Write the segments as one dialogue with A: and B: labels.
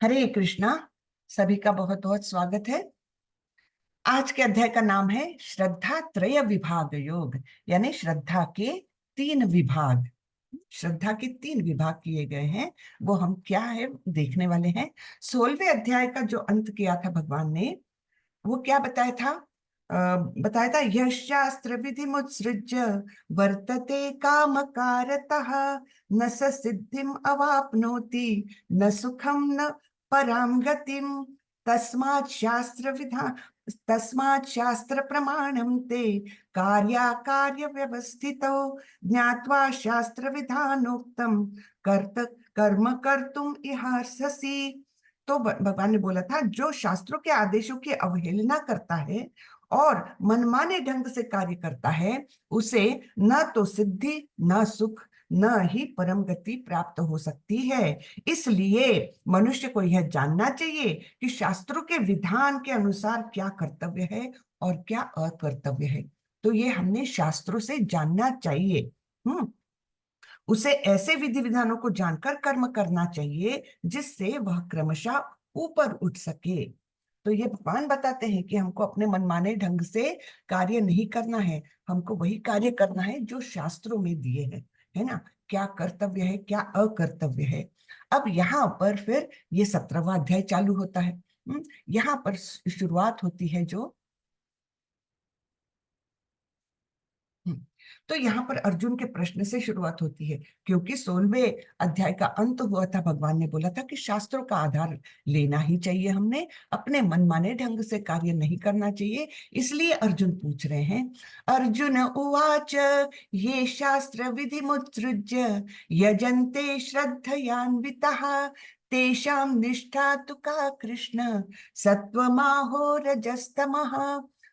A: हरे कृष्णा। सभी का बहुत बहुत स्वागत है। आज के अध्याय का नाम है श्रद्धा त्रय विभाग योग, यानी श्रद्धा के तीन विभाग। श्रद्धा के तीन विभाग किए गए हैं, वो हम क्या है देखने वाले हैं। 16वें अध्याय का जो अंत किया था भगवान ने, वो क्या बताया था? बताया था यश शास्त्र विधि मुत्सृज्य वर्तते काम कारतः न स सिद्धिम अवाप्नोति न सुखम न पराम गतिम तस्मात् शास्त्र विधान तस्मात् शास्त्र प्रमाणम ते कार्याकार्य व्यवस्थितो ज्ञात्वा शास्त्र विधानोक्तम कर्त कर्म कर्तुम इहार्हसि। तो भगवान ने बोला था, जो शास्त्रों के आदेशों की अवहेलना करता है और मनमाने ढंग से कार्य करता है, उसे न तो सिद्धि, न सुख, न ही परम गति प्राप्त हो सकती है। इसलिए मनुष्य को यह जानना चाहिए कि शास्त्रों के विधान के अनुसार क्या कर्तव्य है और क्या अकर्तव्य है। तो ये हमने शास्त्रों से जानना चाहिए। उसे ऐसे विधि विधानों को जानकर कर्म करना चाहिए जिससे वह क्रमशः ऊपर उठ सके। तो ये भगवान बताते हैं कि हमको अपने मनमाने ढंग से कार्य नहीं करना है, हमको वही कार्य करना है जो शास्त्रों में दिए हैं, है ना। क्या कर्तव्य है, क्या अकर्तव्य है। अब यहाँ पर फिर ये 17वां अध्याय चालू होता है। यहाँ पर शुरुआत होती है जो हम्म, तो यहाँ पर अर्जुन के प्रश्न से शुरुआत होती है, क्योंकि 16वें अध्याय का अंत हुआ था। भगवान ने बोला था कि शास्त्रों का आधार लेना ही चाहिए, हमने अपने मनमाने ढंग से कार्य नहीं करना चाहिए। इसलिए अर्जुन पूछ रहे हैं। अर्जुन उवाच ये शास्त्र विधि मुत्सृज्य यजन्ते श्रद्धयान्वितः तेषां निष्ठा तु का कृष्ण सत्वमाहो रजस्तमः।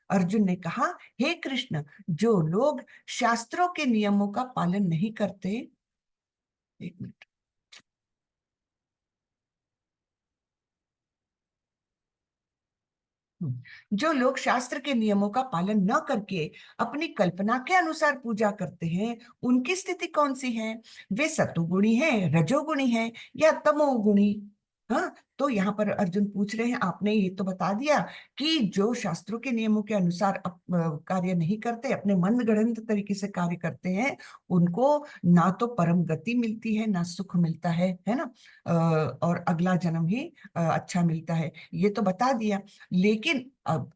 A: अर्जुन ने कहा, हे कृष्ण, जो लोग शास्त्रों के नियमों का पालन नहीं करते, एक मिनट, जो लोग शास्त्र के नियमों का पालन न करके अपनी कल्पना के अनुसार पूजा करते हैं, उनकी स्थिति कौन सी है? वे सतोगुणी हैं, रजोगुणी हैं या तमोगुणी? हाँ, तो यहाँ पर अर्जुन पूछ रहे हैं, आपने ये तो बता दिया कि जो शास्त्रों के नियमों के अनुसार कार्य नहीं करते, अपने मन गढ़ंत तरीके से कार्य करते हैं, उनको ना तो परम गति मिलती है, ना सुख मिलता है ना। और अगला जन्म ही अच्छा मिलता है, ये तो बता दिया। लेकिन अब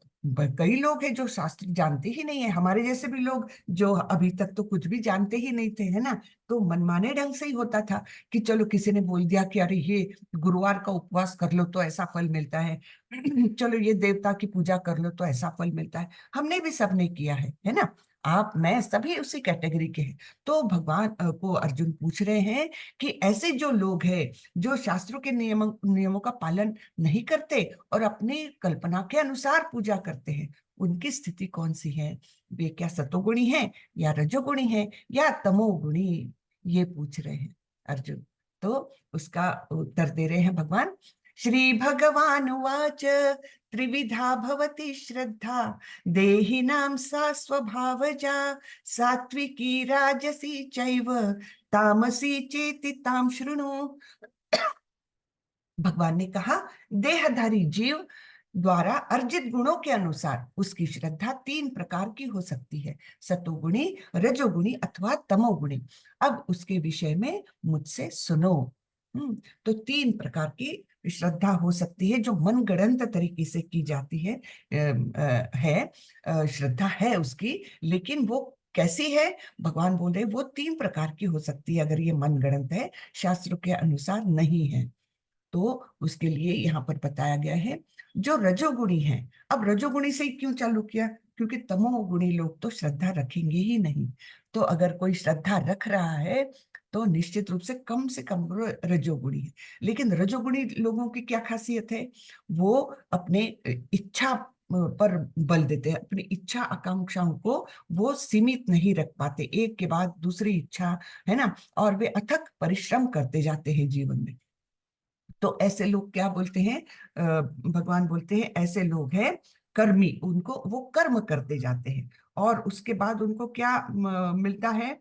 A: कई लोग हैं जो शास्त्र जानते ही नहीं है, हमारे जैसे भी लोग जो अभी तक तो कुछ भी जानते ही नहीं थे, है ना। तो मनमाने ढंग से ही होता था कि चलो किसी ने बोल दिया कि अरे ये गुरुवार का उपवास कर लो तो ऐसा फल मिलता है, चलो ये देवता की पूजा कर लो तो ऐसा फल मिलता है। हमने भी सबने किया है ना। आप मैं सभी उसी कैटेगरी के हैं। तो भगवान को अर्जुन पूछ रहे हैं कि ऐसे जो लोग हैं, जो शास्त्रों के नियमों का पालन नहीं करते और अपनी कल्पना के अनुसार पूजा करते हैं, उनकी स्थिति कौन सी है? वे क्या सतोगुणी हैं या रजोगुणी हैं या तमोगुणी? ये पूछ रहे हैं अर्जुन। तो उसका उत्तर दे रहे हैं भगवान। श्री भगवान उवाच त्रिविधा भवति श्रद्धा देहिनां सा स्वभावजा सात्विकी राजसी चैव तामसी चेति ताम शृणु। भगवान ने कहा, देहधारी जीव द्वारा अर्जित गुणों के अनुसार उसकी श्रद्धा तीन प्रकार की हो सकती है, सतोगुणी, रजोगुणी अथवा तमोगुणी। अब उसके विषय में मुझसे सुनो। तो तीन प्रकार की श्रद्धा हो सकती है जो मनगढ़ंत तरीके से की जाती है। श्रद्धा है उसकी, लेकिन वो कैसी है? भगवान बोल रहे वो तीन प्रकार की हो सकती है अगर ये मनगढ़ंत है, शास्त्रों के अनुसार नहीं है। तो उसके लिए यहाँ पर बताया गया है जो रजोगुणी है। अब रजोगुणी से ही क्यों चालू किया? क्योंकि तमोगुणी लोग तो श्रद्धा रखेंगे ही नहीं। तो अगर कोई श्रद्धा रख रहा है तो निश्चित रूप से कम वो रजोगुणी है। लेकिन रजोगुणी लोगों की क्या खासियत है? वो अपने इच्छा पर बल देते हैं, अपनी इच्छा आकांक्षाओं को वो सीमित नहीं रख पाते, एक के बाद दूसरी इच्छा, है ना। और वे अथक परिश्रम करते जाते हैं जीवन में। तो ऐसे लोग क्या बोलते हैं? भगवान बोलते हैं ऐसे लोग हैं कर्मी, उनको वो कर्म करते जाते हैं और उसके बाद उनको क्या मिलता है?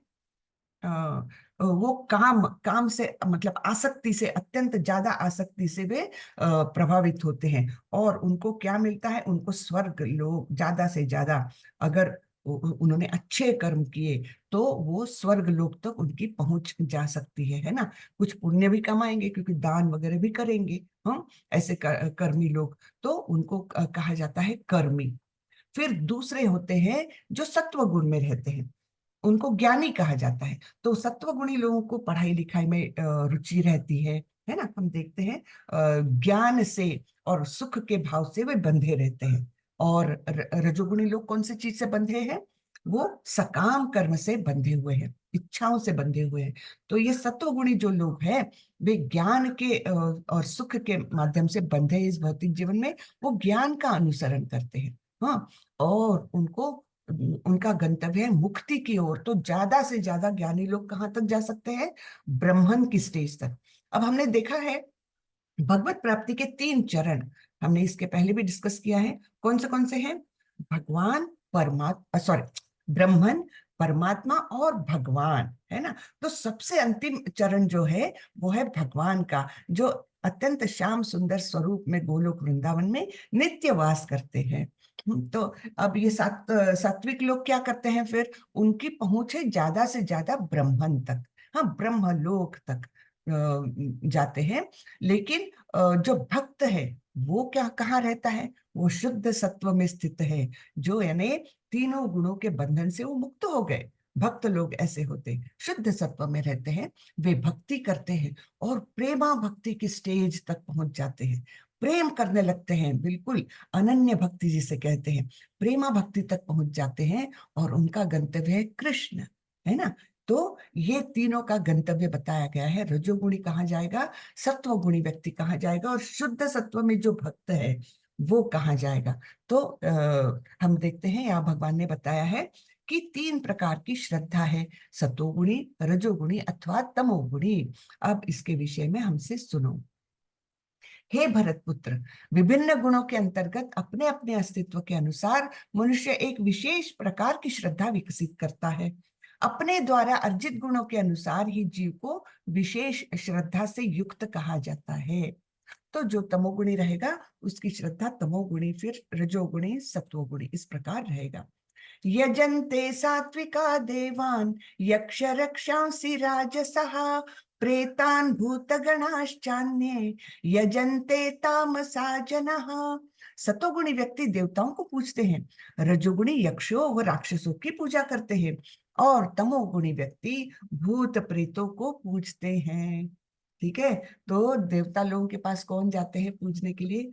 A: वो काम काम से मतलब आसक्ति से, अत्यंत ज्यादा आसक्ति से वे प्रभावित होते हैं। और उनको क्या मिलता है, उनको स्वर्ग लोग ज्यादा से ज्यादा, अगर उन्होंने अच्छे कर्म किए तो वो स्वर्ग लोक तक उनकी पहुंच जा सकती है ना। कुछ पुण्य भी कमाएंगे क्योंकि दान वगैरह भी करेंगे हम, ऐसे कर्मी लोग, तो उनको कहा जाता है कर्मी। फिर दूसरे होते हैं जो सत्व गुण में रहते हैं, उनको ज्ञानी कहा जाता है। तो सत्वगुणी लोगों को पढ़ाई लिखाई में रुचि रहती है ना। हम देखते हैं ज्ञान से और सुख के भाव से वे बंधे रहते हैं। और रजोगुणी लोग कौन सी चीज से बंधे हैं, वो सकाम कर्म से बंधे हुए हैं, इच्छाओं से बंधे हुए हैं। तो ये सत्वगुणी जो लोग हैं, वे ज्ञान के और सुख के माध्यम से बंधे हैं इस भौतिक जीवन में। वो ज्ञान का अनुसरण करते हैं, हाँ। और उनको, उनका गंतव्य है मुक्ति की ओर। तो ज्यादा से ज्यादा ज्ञानी लोग कहाँ तक जा सकते हैं, ब्रह्मन की स्टेज तक। अब हमने देखा है भगवत प्राप्ति के 3 चरण, हमने इसके पहले भी डिस्कस किया है। कौन से हैं, भगवान, परमात्मा, सॉरी, ब्रह्मन, परमात्मा और भगवान, है ना। तो सबसे अंतिम चरण जो है वो है भगवान का, जो अत्यंत श्याम सुंदर स्वरूप में गोलोक वृंदावन में नित्य वास करते हैं। तो अब ये सात्विक लोग क्या करते हैं, फिर उनकी पहुंच है ज्यादा से ज्यादा ब्रह्मन तक, हाँ, ब्रह्मलोक तक जाते हैं। लेकिन जो भक्त है वो क्या, कहाँ रहता है, वो शुद्ध सत्व में स्थित है, जो यानी तीनों गुणों के बंधन से वो मुक्त हो गए। भक्त लोग ऐसे होते हैं, शुद्ध सत्व में रहते हैं, वे भक्ति करते हैं और प्रेमा भक्ति की स्टेज तक पहुंच जाते हैं। प्रेम करने लगते हैं, बिल्कुल अनन्य भक्ति जिसे कहते हैं, प्रेमा भक्ति तक पहुंच जाते हैं। और उनका गंतव्य है कृष्ण, है ना। तो ये तीनों का गंतव्य बताया गया है। रजोगुणी कहाँ जाएगा, सत्वगुणी व्यक्ति कहाँ जाएगा, और शुद्ध सत्व में जो भक्त है वो कहाँ जाएगा। तो हम देखते हैं यहाँ भगवान ने बताया है कि 3 प्रकार की श्रद्धा है, सतोगुणी, रजोगुणी अथवा तमोगुणी। अब इसके विषय में हमसे सुनो। हे भरत पुत्र, विभिन्न गुणों के अंतर्गत अपने अपने अस्तित्व के अनुसार मनुष्य एक विशेष प्रकार की श्रद्धा विकसित करता है। अपने द्वारा अर्जित गुणों के अनुसार ही जीव को विशेष श्रद्धा से युक्त कहा जाता है। तो जो तमोगुणी रहेगा उसकी श्रद्धा तमोगुणी, फिर रजोगुणी, सत्वगुणी, इस प्रकार रहेगा। यजन्ते सात्विका देवान् यक्ष रक्षांसि राजसः प्रेतान् भूतगणाश्चान्ये यजन्ते तामसा जनः। सतोगुणी व्यक्ति देवताओं को पूजते हैं, रजोगुणी यक्षों व राक्षसों की पूजा करते हैं, और तमोगुणी व्यक्ति भूत प्रेतों को पूजते हैं। ठीक है। तो देवता लोगों के पास कौन जाते हैं पूजने के लिए,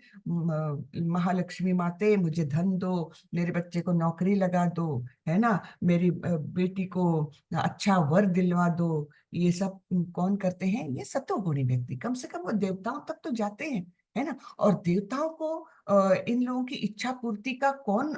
A: महालक्ष्मी माते मुझे धन दो, मेरे बच्चे को नौकरी लगा दो, है ना, मेरी बेटी को अच्छा वर दिलवा दो। ये सब कौन करते हैं, ये सतोगुणी व्यक्ति। कम से कम वो देवताओं तक तो जाते हैं, है ना। और देवताओं को इन लोगों की इच्छा पूर्ति का कौन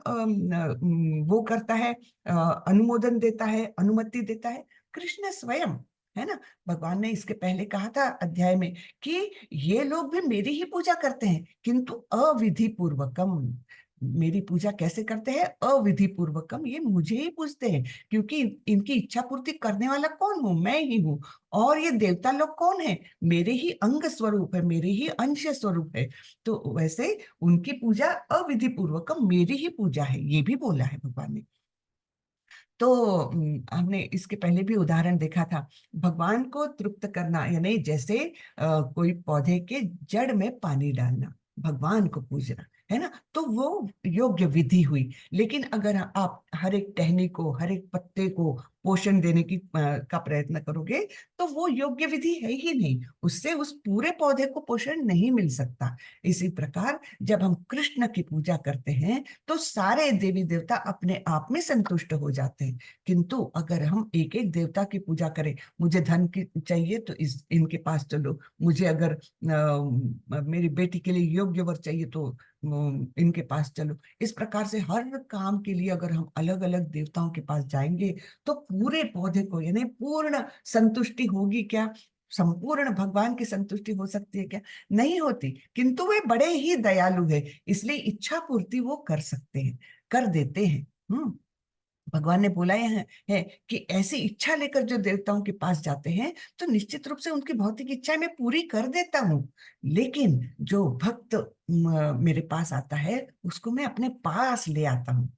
A: वो करता है, अनुमोदन देता है, अनुमति देता है, कृष्ण स्वयं, है ना। भगवान ने इसके पहले कहा था अध्याय में कि ये लोग भी मेरी ही पूजा करते हैं, किंतु अविधि पूर्वकम। मेरी पूजा कैसे करते हैं, अविधि पूर्वकम, ये मुझे ही पूजते हैं, क्योंकि इनकी इच्छा पूर्ति करने वाला कौन हूं, मैं ही हूँ। और ये देवता लोग कौन है, मेरे ही अंग स्वरूप है, मेरे ही अंश स्वरूप है। तो वैसे उनकी पूजा अविधि पूर्वकम, मेरी ही पूजा है, ये भी बोला है भगवान ने। तो हमने इसके पहले भी उदाहरण देखा था, भगवान को तृप्त करना यानी जैसे कोई पौधे के जड़ में पानी डालना, भगवान को पूजना, है ना। तो वो योग्य विधि हुई। लेकिन अगर आप हर एक टहनी को, हर एक पत्ते को पोषण देने की का प्रयत्न करोगे, तो वो योग्य विधि है ही नहीं, उससे उस पूरे पौधे को पोषण नहीं मिल सकता। इसी प्रकार जब हम कृष्ण की पूजा करते हैं तो सारे देवी देवता अपने आप में संतुष्ट हो जाते हैं। किंतु अगर हम एक एक देवता की पूजा करें, मुझे धन की चाहिए तो इनके पास चलो, मुझे अगर मेरी बेटी के लिए योग्य वर चाहिए तो इनके पास चलो, इस प्रकार से हर काम के लिए अगर हम अलग अलग देवताओं के पास जाएंगे तो पूरे पौधे को यानी पूर्ण संतुष्टि होगी क्या, संपूर्ण भगवान की संतुष्टि हो सकती है क्या, नहीं होती। किंतु वे बड़े ही दयालु है, इसलिए इच्छा पूर्ति वो कर सकते हैं, कर देते हैं। भगवान ने बोला है कि ऐसी इच्छा लेकर जो देवताओं के पास जाते हैं तो निश्चित रूप से उनकी भौतिक इच्छाएं मैं पूरी कर देता हूँ, लेकिन जो भक्त मेरे पास आता है उसको मैं अपने पास ले आता हूँ।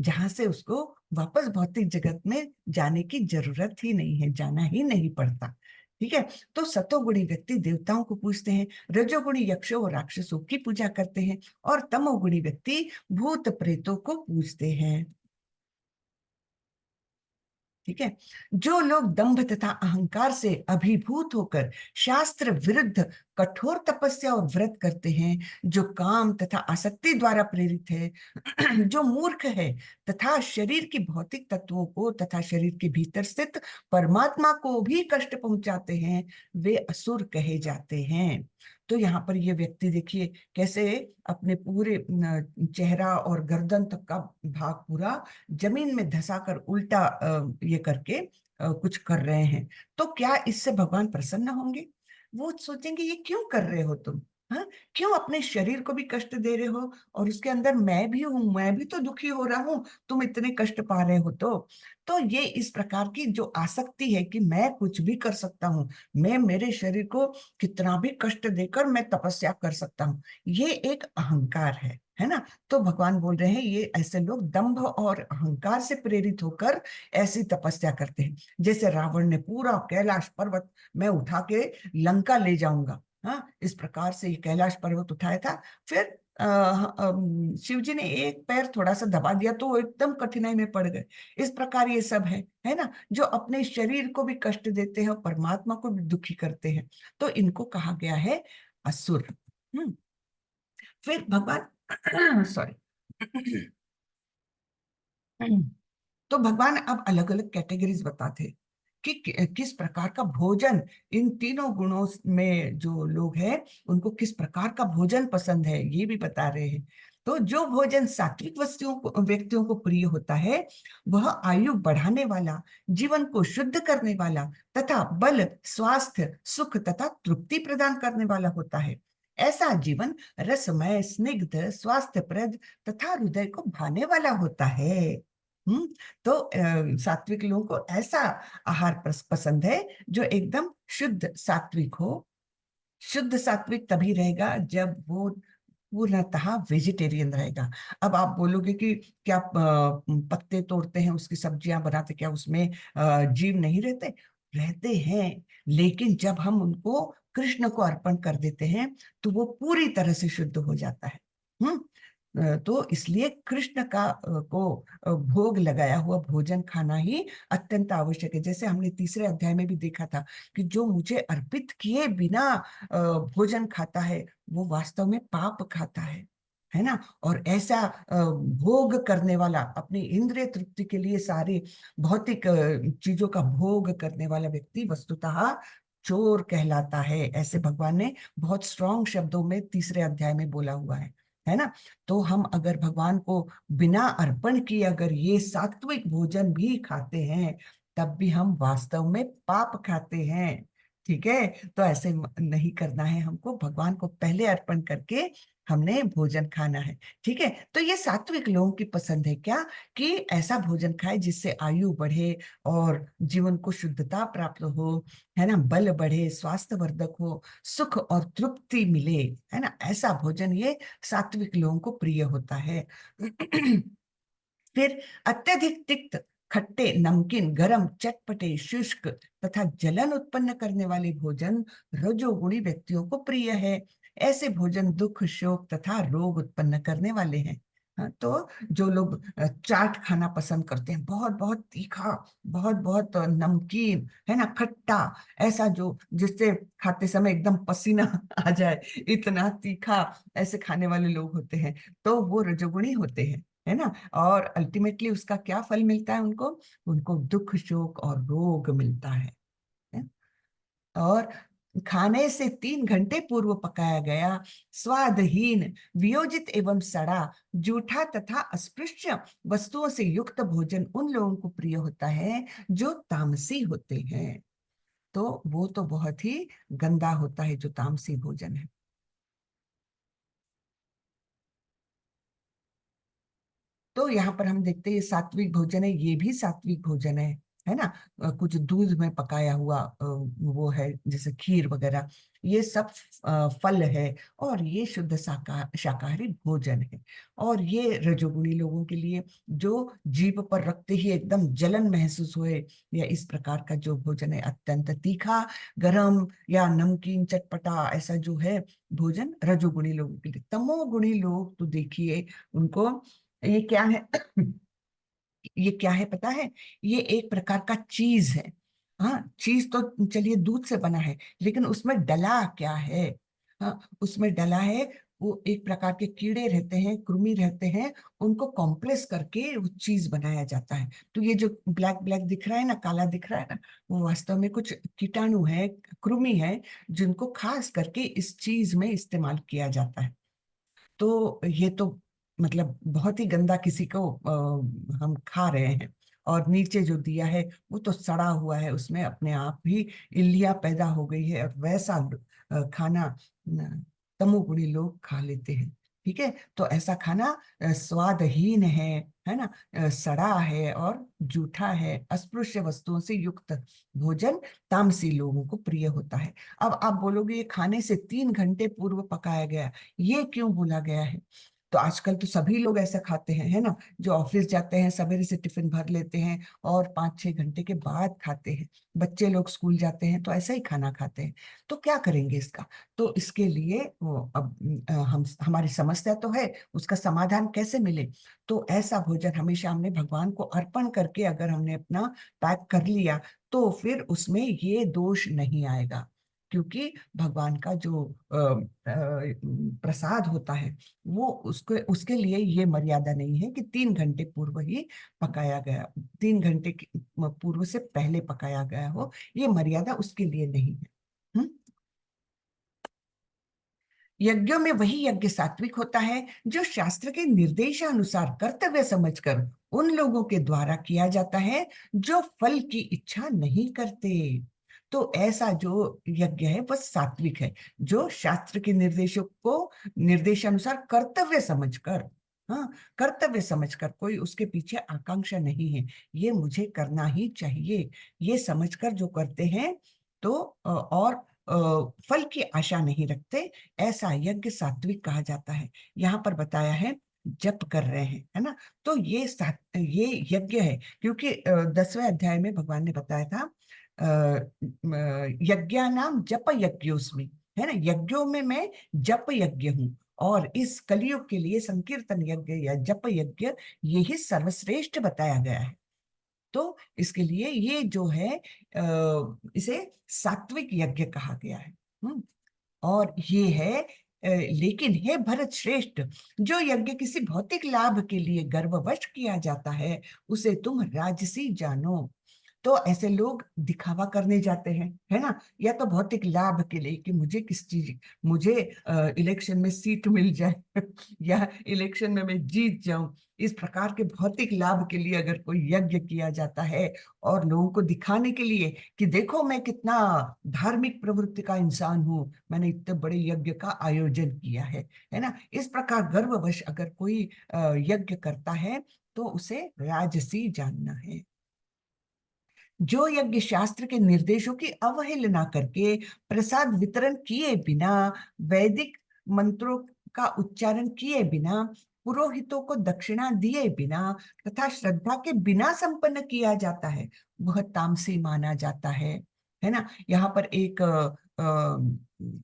A: जहां से उसको वापस भौतिक जगत में जाने की जरूरत ही नहीं है, जाना ही नहीं पड़ता। ठीक है। तो सतोगुणी व्यक्ति देवताओं को पूजते हैं, रजोगुणी यक्षों और राक्षसों की पूजा करते हैं, और तमोगुणी व्यक्ति भूत प्रेतों को पूजते हैं। ठीक है। जो लोग दंभ तथा अहंकार से अभिभूत होकर शास्त्र विरुद्ध कठोर तपस्या और व्रत करते हैं, जो काम तथा आसक्ति द्वारा प्रेरित है, जो मूर्ख है तथा शरीर की भौतिक तत्वों को तथा शरीर के भीतर स्थित परमात्मा को भी कष्ट पहुंचाते हैं, वे असुर कहे जाते हैं। तो यहाँ पर ये व्यक्ति देखिए कैसे अपने पूरे चेहरा और गर्दन तक का भाग पूरा जमीन में धंसाकर उल्टा ये करके कुछ कर रहे हैं। तो क्या इससे भगवान प्रसन्न होंगे? वो सोचेंगे ये क्यों कर रहे हो तुम? हाँ, क्यों अपने शरीर को भी कष्ट दे रहे हो, और उसके अंदर मैं भी हूं, मैं भी तो दुखी हो रहा हूं, तुम इतने कष्ट पा रहे हो। तो ये इस प्रकार की जो आसक्ति है कि मैं कुछ भी कर सकता हूँ, मैं मेरे शरीर को कितना भी कष्ट देकर मैं तपस्या कर सकता हूँ, ये एक अहंकार है ना। तो भगवान बोल रहे हैं ये ऐसे लोग दंभ और अहंकार से प्रेरित होकर ऐसी तपस्या करते हैं। जैसे रावण ने पूरा कैलाश पर्वत मैं उठा के लंका ले जाऊंगा, हाँ, इस प्रकार से ये कैलाश पर्वत उठाया था। फिर शिव जी ने एक पैर थोड़ा सा दबा दिया तो वो एकदम कठिनाई में पड़ गए। इस प्रकार ये सब है ना, जो अपने शरीर को भी कष्ट देते हैं और परमात्मा को भी दुखी करते हैं, तो इनको कहा गया है असुर। फिर भगवान सॉरी तो भगवान अब अलग अलग कैटेगरीज बताते हैं कि किस प्रकार का भोजन इन तीनों गुणों में जो लोग हैं उनको किस प्रकार का भोजन पसंद है, ये भी बता रहे हैं। तो जो भोजन सात्विक व्यक्तियों को प्रिय होता है, वह आयु बढ़ाने वाला, जीवन को शुद्ध करने वाला तथा बल, स्वास्थ्य, सुख तथा तृप्ति प्रदान करने वाला होता है। ऐसा जीवन रसमय, स्निग्ध, स्वास्थ्यप्रद तथा हृदय को भाने वाला होता है। हम्म तो सात्विक लोगों को ऐसा आहार पसंद है जो एकदम शुद्ध सात्विक हो। शुद्ध सात्विक तभी रहेगा जब वो पूर्णतः वेजिटेरियन रहेगा। अब आप बोलोगे कि क्या पत्ते तोड़ते हैं उसकी सब्जियां बनाते, क्या उसमें जीव नहीं रहते? रहते हैं, लेकिन जब हम उनको कृष्ण को अर्पण कर देते हैं तो वो पूरी तरह से शुद्ध हो जाता है। तो इसलिए कृष्ण का भोग लगाया हुआ भोजन खाना ही अत्यंत आवश्यक है। जैसे हमने तीसरे अध्याय में भी देखा था कि जो मुझे अर्पित किए बिना भोजन खाता है वो वास्तव में पाप खाता है ना। और ऐसा भोग करने वाला, अपनी इंद्रिय तृप्ति के लिए सारे भौतिक चीजों का भोग करने वाला व्यक्ति वस्तुतः चोर कहलाता है। ऐसे भगवान ने बहुत स्ट्रॉन्ग शब्दों में तीसरे अध्याय में बोला हुआ है ना। तो हम अगर भगवान को बिना अर्पण किए अगर ये सात्विक भोजन भी खाते हैं, तब भी हम वास्तव में पाप खाते हैं। ठीक है। तो ऐसे नहीं करना है हमको, भगवान को पहले अर्पण करके हमने भोजन खाना है। ठीक है। तो ये सात्विक लोगों की पसंद है क्या, कि ऐसा भोजन खाए जिससे आयु बढ़े और जीवन को शुद्धता प्राप्त हो, है ना, बल बढ़े, स्वास्थ्य वर्धक हो, सुख और तृप्ति मिले, है ना। ऐसा भोजन ये सात्विक लोगों को प्रिय होता है। फिर अत्यधिक तिक्त, खट्टे, नमकीन, गरम, चटपटे, शुष्क तथा जलन उत्पन्न करने वाले भोजन रजोगुणी व्यक्तियों को प्रिय है। ऐसे भोजन दुख, शोक तथा रोग उत्पन्न करने वाले हैं। हाँ, तो जो लोग चाट खाना पसंद करते हैं, बहुत बहुत तीखा, बहुत बहुत नमकीन, है ना, खट्टा, ऐसा जो जिससे खाते समय एकदम पसीना आ जाए, इतना तीखा, ऐसे खाने वाले लोग होते हैं, तो वो रजोगुणी होते हैं, है ना। और अल्टीमेटली उसका क्या फल मिलता है उनको? उनको दुख, शोक और रोग मिलता है? और खाने से 3 घंटे पूर्व पकाया गया, स्वादहीन, वियोजित एवं सड़ा, जूठा तथा अस्पृश्य वस्तुओं से युक्त भोजन उन लोगों को प्रिय होता है जो तामसी होते हैं। तो वो तो बहुत ही गंदा होता है जो तामसी भोजन है। तो यहाँ पर हम देखते हैं ये सात्विक भोजन है, ये भी सात्विक भोजन है ना। कुछ दूध में पकाया हुआ वो है, जैसे खीर वगैरह, ये सब फल है। और ये शुद्ध शाकाहारी भोजन है। और ये रजोगुणी लोगों के लिए, जो जीभ पर रखते ही एकदम जलन महसूस हुए, या इस प्रकार का जो भोजन है, अत्यंत तीखा, गरम या नमकीन चटपटा, ऐसा जो है भोजन रजोगुणी लोगों के लिए। तमोगुणी लोग तो देखिए, उनको ये क्या है ये क्या है पता है? ये एक प्रकार का चीज है। हाँ, चीज तो चलिए दूध से बना है, लेकिन उसमें डला क्या है? हाँ, उसमें डला है, वो एक प्रकार के कीड़े रहते हैं, कृमि रहते हैं, उनको कॉम्प्रेस करके वो चीज बनाया जाता है। तो ये जो ब्लैक ब्लैक दिख रहा है ना, काला दिख रहा है ना, वो वास्तव में कुछ कीटाणु है, कृमि है, जिनको खास करके इस चीज में इस्तेमाल किया जाता है। तो ये तो मतलब बहुत ही गंदा, किसी को हम खा रहे हैं। और नीचे जो दिया है वो तो सड़ा हुआ है, उसमें अपने आप ही इल्लियां पैदा हो गई है, और वैसा खाना तमोगुणी लोग खा लेते हैं। ठीक है, तो ऐसा खाना स्वादहीन है ना, सड़ा है और जूठा है, अस्पृश्य वस्तुओं से युक्त भोजन तामसी लोगों को प्रिय होता है। अब आप बोलोगे ये खाने से 3 घंटे पूर्व पकाया गया, ये क्यों बोला गया है? तो आजकल तो सभी लोग ऐसा खाते हैं, है ना। जो ऑफिस जाते हैं सवेरे से टिफिन भर लेते हैं और 5-6 घंटे के बाद खाते हैं। बच्चे लोग स्कूल जाते हैं तो ऐसा ही खाना खाते हैं। तो क्या करेंगे इसका? तो इसके लिए वो अब हम हमारी समस्या तो है, उसका समाधान कैसे मिले? तो ऐसा भोजन हमेशा हमने भगवान को अर्पण करके अगर हमने अपना पैक कर लिया, तो फिर उसमें ये दोष नहीं आएगा। क्योंकि भगवान का जो प्रसाद होता है, वो उसके उसके लिए ये मर्यादा नहीं है कि 3 घंटे पूर्व ही पकाया गया, 3 घंटे पूर्व से पहले पकाया गया हो, ये मर्यादा उसके लिए नहीं है। हम्म? यज्ञों में वही यज्ञ सात्विक होता है जो शास्त्र के निर्देशानुसार कर्तव्य समझकर उन लोगों के द्वारा किया जाता है जो फल की इच्छा नहीं करते। तो ऐसा जो यज्ञ है वह सात्विक है, जो शास्त्र के निर्देशों को निर्देशानुसार कर्तव्य समझकर, हाँ, कर्तव्य समझकर, कोई उसके पीछे आकांक्षा नहीं है, ये मुझे करना ही चाहिए, ये समझकर जो करते हैं, तो और फल की आशा नहीं रखते, ऐसा यज्ञ सात्विक कहा जाता है। यहाँ पर बताया है जप कर रहे हैं, है ना। तो ये यज्ञ है, क्योंकि 10वें अध्याय में भगवान ने बताया था यज्ञानाम जप यज्ञोस्मि, है ना, यज्ञों में मैं जप यज्ञ हूँ। और इस कलयुग के लिए संकीर्तन यज्ञ या जप यज्ञ, ये ही सर्वश्रेष्ठ बताया गया है। तो इसके लिए ये जो है इसे सात्विक यज्ञ कहा गया है। और ये है लेकिन हे भरत श्रेष्ठ, जो यज्ञ किसी भौतिक लाभ के लिए गर्ववश किया जाता है, उसे तुम राजसी जानो। तो ऐसे लोग दिखावा करने जाते हैं, है ना, या तो भौतिक लाभ के लिए कि मुझे किस चीज, मुझे इलेक्शन में सीट मिल जाए या इलेक्शन में मैं जीत जाऊं, इस प्रकार के भौतिक लाभ के लिए अगर कोई यज्ञ किया जाता है, और लोगों को दिखाने के लिए कि देखो मैं कितना धार्मिक प्रवृत्ति का इंसान हूँ, मैंने इतने बड़े यज्ञ का आयोजन किया है ना, इस प्रकार गर्ववश अगर कोई यज्ञ करता है, तो उसे राजसी जानना है। जो यज्ञ शास्त्र के निर्देशों की अवहेलना करके, प्रसाद वितरण किए बिना, वैदिक मंत्रों का उच्चारण किए बिना, पुरोहितों को दक्षिणा दिए बिना तथा श्रद्धा के बिना संपन्न किया जाता है, वह तामसी माना जाता है ना। यहाँ पर एक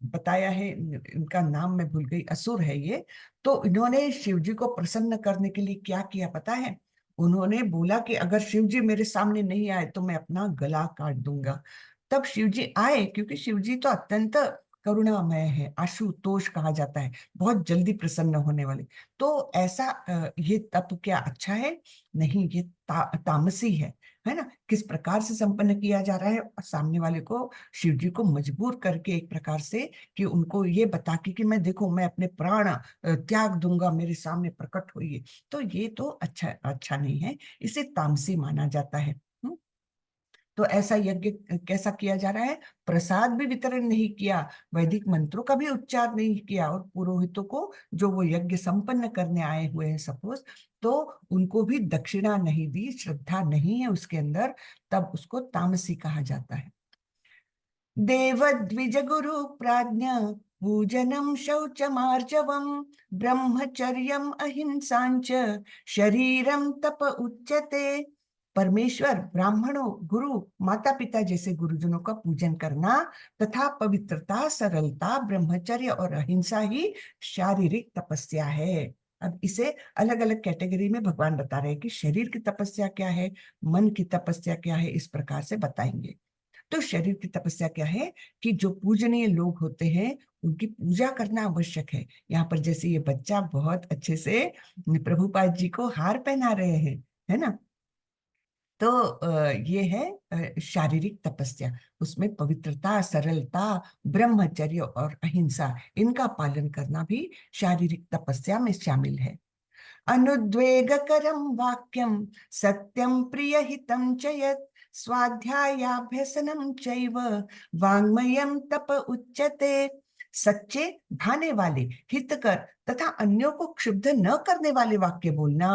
A: बताया है, इनका नाम मैं भूल गई, असुर है ये। तो इन्होंने शिव जी को प्रसन्न करने के लिए क्या किया पता है? उन्होंने बोला कि अगर शिव जी मेरे सामने नहीं आए तो मैं अपना गला काट दूंगा। तब शिव जी आए, क्योंकि शिव जी तो अत्यंत करुणामय है, आशुतोष कहा जाता है, बहुत जल्दी प्रसन्न होने वाले। तो ऐसा ये तप क्या अच्छा है? नहीं, ये तामसी है ना। किस प्रकार से संपन्न किया जा रहा है? सामने वाले को, शिव जी को मजबूर करके एक प्रकार से, कि उनको ये बता के कि मैं देखो मैं अपने प्राण त्याग दूंगा, मेरे सामने प्रकट होइए। तो ये तो अच्छा अच्छा नहीं है, इसे तामसी माना जाता है। तो ऐसा यज्ञ कैसा किया जा रहा है? प्रसाद भी वितरण नहीं किया, वैदिक कैसा किया जा रहा है? प्रसाद भी वितरण नहीं किया, वैदिक मंत्रों का भी उच्चार नहीं किया, और पुरोहितों को, जो वो यज्ञ संपन्न करने आए हुए हैं सपोज, तो उनको भी दक्षिणा नहीं दी, श्रद्धा नहीं है उसके अंदर, तब उसको तामसी कहा जाता है। देवद्विज गुरु प्राज्ञ पूजनम शौचमार्जवम ब्रह्मचर्यम अहिंसांच शरीरम तप उच्यते। परमेश्वर, ब्राह्मणों, गुरु, माता पिता जैसे गुरुजनों का पूजन करना तथा पवित्रता, सरलता, ब्रह्मचर्य और अहिंसा ही शारीरिक तपस्या है। अब इसे अलग अलग कैटेगरी में भगवान बता रहे हैं कि शरीर की तपस्या क्या है, मन की तपस्या क्या है, इस प्रकार से बताएंगे। तो शरीर की तपस्या क्या है कि जो पूजनीय लोग होते हैं उनकी पूजा करना आवश्यक है। यहाँ पर जैसे ये बच्चा बहुत अच्छे से प्रभुपाद जी को हार पहना रहे हैं, है ना, तो ये है शारीरिक तपस्या। उसमें पवित्रता, सरलता, ब्रह्मचर्य और अहिंसा, इनका पालन करना भी शारीरिक तपस्या में शामिल है। अनुद्वेगकरं वाक्यं सत्यं प्रियहितं च यत् स्वाध्यायाभ्यसनं चैव वाङ्मयं तप उच्यते। सच्चे, भाने वाले, हितकर तथा अन्यों को क्षुब्ध न करने वाले वाक्य बोलना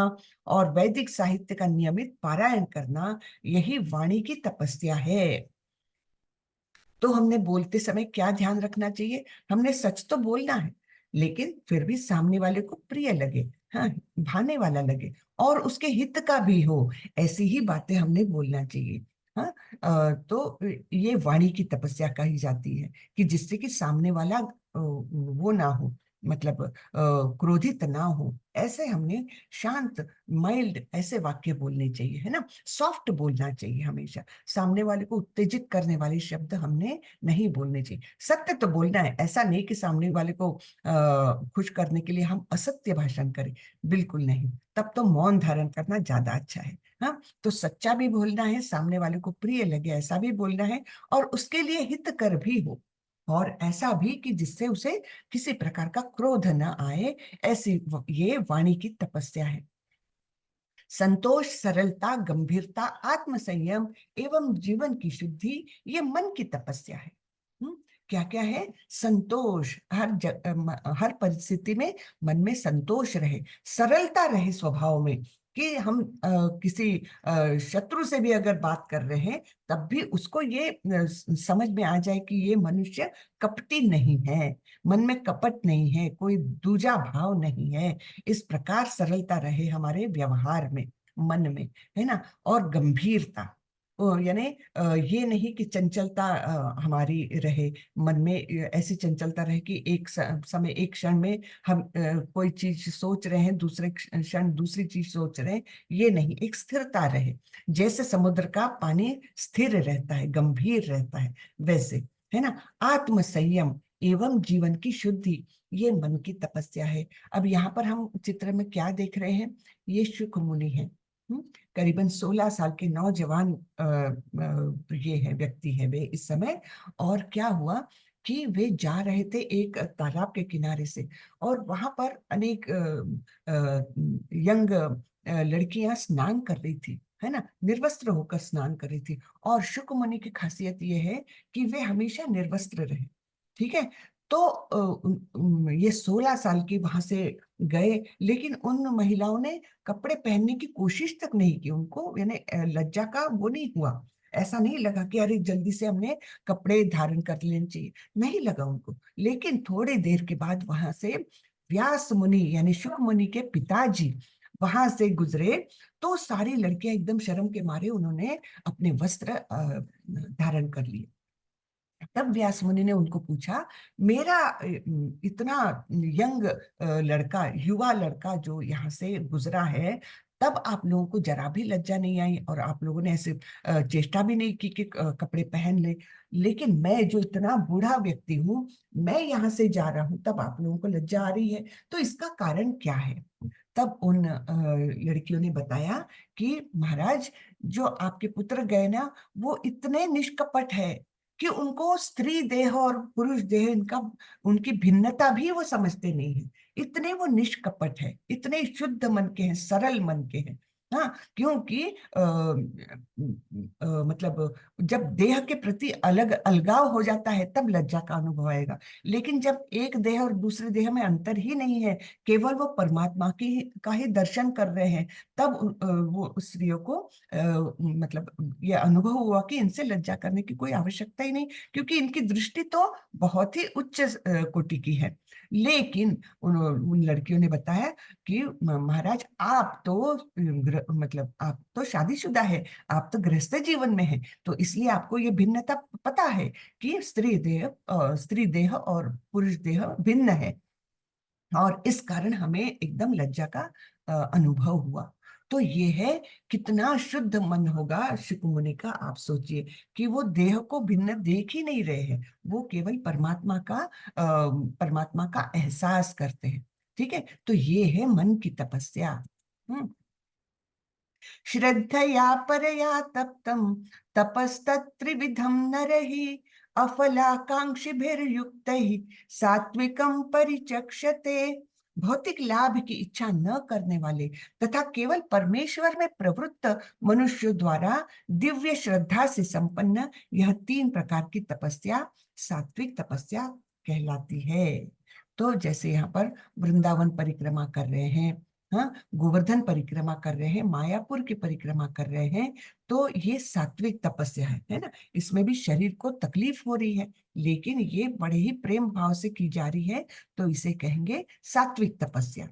A: और वैदिक साहित्य का नियमित पारायण करना, यही वाणी की तपस्या है। तो हमने बोलते समय क्या ध्यान रखना चाहिए? हमने सच तो बोलना है, लेकिन फिर भी सामने वाले को प्रिय लगे, हाँ, भाने वाला लगे, और उसके हित का भी हो, ऐसी ही बातें हमने बोलना चाहिए। हाँ, तो ये वाणी की तपस्या कही जाती है कि जिससे कि सामने वाला वो ना हो, मतलब क्रोधित ना हो, ऐसे हमने शांत, माइल्ड ऐसे वाक्य बोलने चाहिए, है ना, सॉफ्ट बोलना चाहिए हमेशा। सामने वाले को उत्तेजित करने वाले शब्द हमने नहीं बोलने चाहिए। सत्य तो बोलना है, ऐसा नहीं कि सामने वाले को खुश करने के लिए हम असत्य भाषण करें, बिल्कुल नहीं, तब तो मौन धारण करना ज्यादा अच्छा है। हाँ, तो सच्चा भी बोलना है, सामने वाले को प्रिय लगे ऐसा भी बोलना है, और उसके लिए हितकर भी हो, और ऐसा भी कि जिससे उसे किसी प्रकार का क्रोध न आए, ऐसी ये वाणी की तपस्या है। संतोष, सरलता, गंभीरता, आत्मसंयम एवं जीवन की शुद्धि, ये मन की तपस्या है। क्या क्या है? संतोष, हर परिस्थिति में मन में संतोष रहे, सरलता रहे स्वभाव में, कि हम किसी शत्रु से भी अगर बात कर रहे हैं तब भी उसको ये समझ में आ जाए कि ये मनुष्य कपटी नहीं है, मन में कपट नहीं है, कोई दूजा भाव नहीं है। इस प्रकार सरलता रहे हमारे व्यवहार में, मन में, है ना, और गंभीरता, यानी ये नहीं कि चंचलता हमारी रहे मन में, ऐसी चंचलता रहे कि एक समय, एक क्षण में हम कोई चीज सोच रहे हैं, दूसरे क्षण दूसरी चीज सोच रहे हैं, ये नहीं, एक स्थिरता रहे। जैसे समुद्र का पानी स्थिर रहता है, गंभीर रहता है, वैसे, है ना। आत्म संयम एवं जीवन की शुद्धि, ये मन की तपस्या है। अब यहाँ पर हम चित्र में क्या देख रहे हैं? ये शुक मुनि है, करीबन 16 साल के नौजवान ये है, व्यक्ति है वे इस समय। और क्या हुआ कि वे जा रहे थे एक तालाब के किनारे से, और वहां पर अनेक यंग लड़कियां स्नान कर रही थी, है ना, निर्वस्त्र होकर स्नान कर रही थी। और शुक मुनि की खासियत ये है कि वे हमेशा निर्वस्त्र रहे, ठीक है। तो ये 16 साल की वहां से गए, लेकिन उन महिलाओं ने कपड़े पहनने की कोशिश तक नहीं की, उनको यानी लज्जा का वो नहीं हुआ, ऐसा नहीं लगा कि अरे जल्दी से हमने कपड़े धारण कर लेने चाहिए, नहीं लगा उनको। लेकिन थोड़ी देर के बाद वहां से व्यास मुनि यानी शुक मुनि के पिताजी वहां से गुजरे, तो सारी लड़कियां एकदम शर्म के मारे उन्होंने अपने वस्त्र धारण कर लिए। तब व्यास मुनि ने उनको पूछा, मेरा इतना यंग लड़का, युवा लड़का जो यहाँ से गुजरा है, तब आप लोगों को जरा भी लज्जा नहीं आई, और आप लोगों ने ऐसे चेष्टा भी नहीं की कि कपड़े पहन ले। लेकिन मैं जो इतना बूढ़ा व्यक्ति हूँ, मैं यहाँ से जा रहा हूँ, तब आप लोगों को लज्जा आ रही है, तो इसका कारण क्या है? तब उन लड़कियों ने बताया कि महाराज, जो आपके पुत्र गए ना, वो इतने निष्कपट है कि उनको स्त्री देह और पुरुष देह, इनका, उनकी भिन्नता भी वो समझते नहीं है, इतने वो निष्कपट है, इतने शुद्ध मन के हैं, सरल मन के हैं। हाँ, क्योंकि मतलब जब देह के प्रति अलग अलगाव हो जाता है तब लज्जा का अनुभव आएगा। लेकिन जब एक देह और दूसरे देह में अंतर ही नहीं है, केवल वो परमात्मा की का ही दर्शन कर रहे हैं, तब वो उस स्त्रियों को मतलब ये अनुभव हुआ कि इनसे लज्जा करने की कोई आवश्यकता ही नहीं, क्योंकि इनकी दृष्टि तो बहुत ही उच्च कोटि की है। लेकिन उन लड़कियों ने बताया कि महाराज, आप तो मतलब आप तो शादीशुदा है, आप तो गृहस्थ जीवन में है, तो इसलिए आपको ये भिन्नता पता है कि स्त्री देह और पुरुष देह भिन्न है, और इस कारण हमें एकदम लज्जा का अनुभव हुआ। तो ये है, कितना शुद्ध मन होगा शुक मुनि का। आप सोचिए कि वो देह को भिन्न देख ही नहीं रहे हैं, वो केवल परमात्मा का एहसास करते हैं। ठीक है, तो ये है मन की तपस्या। हम्म। श्रद्धया परया तप्तम तपस्तत्त्रिविधं नरहि अफलाकांक्षिभिर्युक्तैः सात्विकं परिचक्षते। भौतिक लाभ की इच्छा न करने वाले तथा केवल परमेश्वर में प्रवृत्त मनुष्यों द्वारा दिव्य श्रद्धा से संपन्न यह 3 प्रकार की तपस्या सात्विक तपस्या कहलाती है। तो जैसे यहाँ पर वृंदावन परिक्रमा कर रहे हैं, हाँ, गोवर्धन परिक्रमा कर रहे हैं, मायापुर की परिक्रमा कर रहे हैं, तो ये सात्विक तपस्या है ना। इसमें भी शरीर को तकलीफ हो रही है, लेकिन ये बड़े ही प्रेम भाव से की जा रही है, तो इसे कहेंगे सात्विक तपस्या।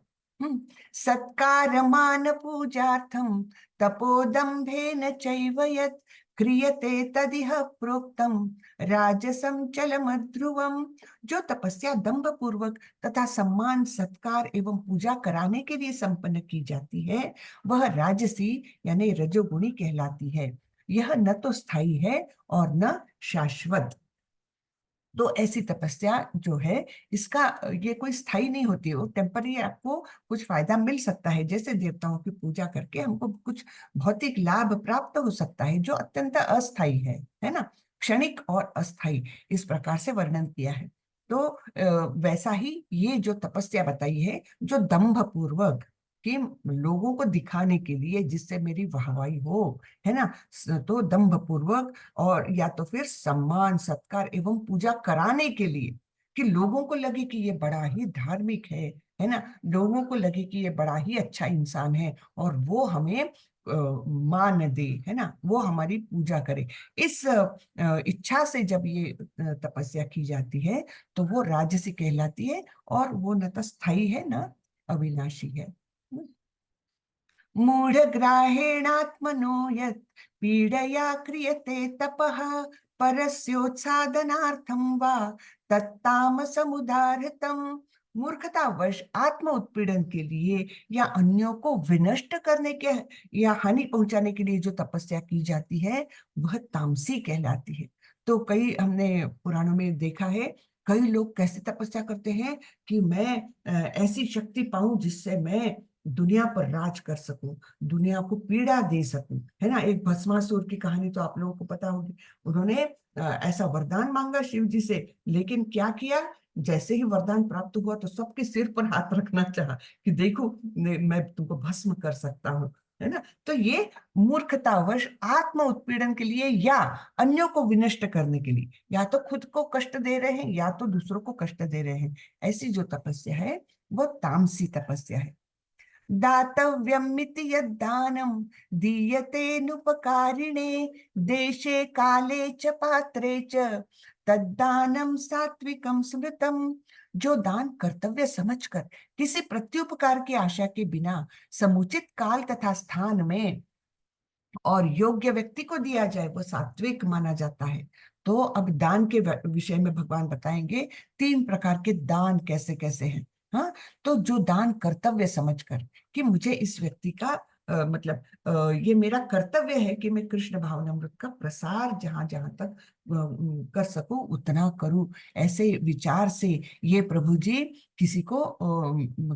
A: सत्कार मान पूजार्थम तपोदम्भेन चैव यत् क्रियते तदिह प्रोक्तम राजसं चलमध्रुवम्। जो तपस्या दंभ पूर्वक तथा सम्मान सत्कार एवं पूजा कराने के लिए संपन्न की जाती है, वह राजसी यानी रजोगुणी कहलाती है। यह न तो स्थायी है और न शाश्वत। तो ऐसी तपस्या जो है, इसका ये कोई स्थायी नहीं होती है, वो टेम्पररी आपको कुछ फायदा मिल सकता है, जैसे देवताओं की पूजा करके हमको कुछ भौतिक लाभ प्राप्त हो सकता है, जो अत्यंत अस्थायी है ना, क्षणिक और अस्थायी, इस प्रकार से वर्णन किया है। तो वैसा ही ये जो तपस्या बताई है, जो दंभ पूर्वक कि लोगों को दिखाने के लिए, जिससे मेरी वाहवाही हो, है ना, तो दंभ पूर्वक, और या तो फिर सम्मान सत्कार एवं पूजा कराने के लिए, कि लोगों को लगे कि ये बड़ा ही धार्मिक है ना, लोगों को लगे कि ये बड़ा ही अच्छा इंसान है, और वो हमें मान दे, है ना, वो हमारी पूजा करे। इस इच्छा से जब ये तपस्या की जाती है, तो वो राजसी कहलाती है, और वो न तो स्थायी है न अविनाशी है। मूढग्राहेणात्मनो यत् पीडया क्रियते तपः परस्योत्सादनार्थं वा तत्तामसमुदाहृतम्। मूर्खतावश आत्म उत्पीड़न के लिए या अन्यों को विनष्ट करने के या हानि पहुंचाने के लिए जो तपस्या की जाती है, वह तामसी कहलाती है। तो कई हमने पुराणों में देखा है, कई लोग कैसे तपस्या करते हैं कि मैं ऐसी शक्ति पाऊं जिससे मैं दुनिया पर राज कर सकूं, दुनिया को पीड़ा दे सकूं, है ना। एक भस्मासुर की कहानी तो आप लोगों को पता होगी। उन्होंने ऐसा वरदान मांगा शिव जी से, लेकिन क्या किया, जैसे ही वरदान प्राप्त हुआ तो सबके सिर पर हाथ रखना चाहा कि देखो मैं तुमको भस्म कर सकता हूँ, है ना। तो ये मूर्खतावश आत्म उत्पीड़न के लिए या अन्यों को विनष्ट करने के लिए, या तो खुद को कष्ट दे रहे हैं या तो दूसरों को कष्ट दे रहे हैं, ऐसी जो तपस्या है वो तामसी तपस्या है। दातव्यमिति यद्दानं दीयतेनुपकारिणे देशे काले च पात्रे च तद्दानं सात्विकं स्मृतम्। जो दान कर्तव्य समझकर किसी प्रत्युपकार की आशा के बिना समुचित काल तथा स्थान में और योग्य व्यक्ति को दिया जाए, वो सात्विक माना जाता है। तो अब दान के विषय में भगवान बताएंगे 3 प्रकार के दान कैसे कैसे हैं। हाँ, तो जो दान कर्तव्य समझकर कि मुझे इस व्यक्ति का मतलब ये मेरा कर्तव्य है कि मैं कृष्ण भावनामृत का प्रसार जहां जहां तक कर सकूं उतना करूं, ऐसे विचार से ये प्रभु जी किसी को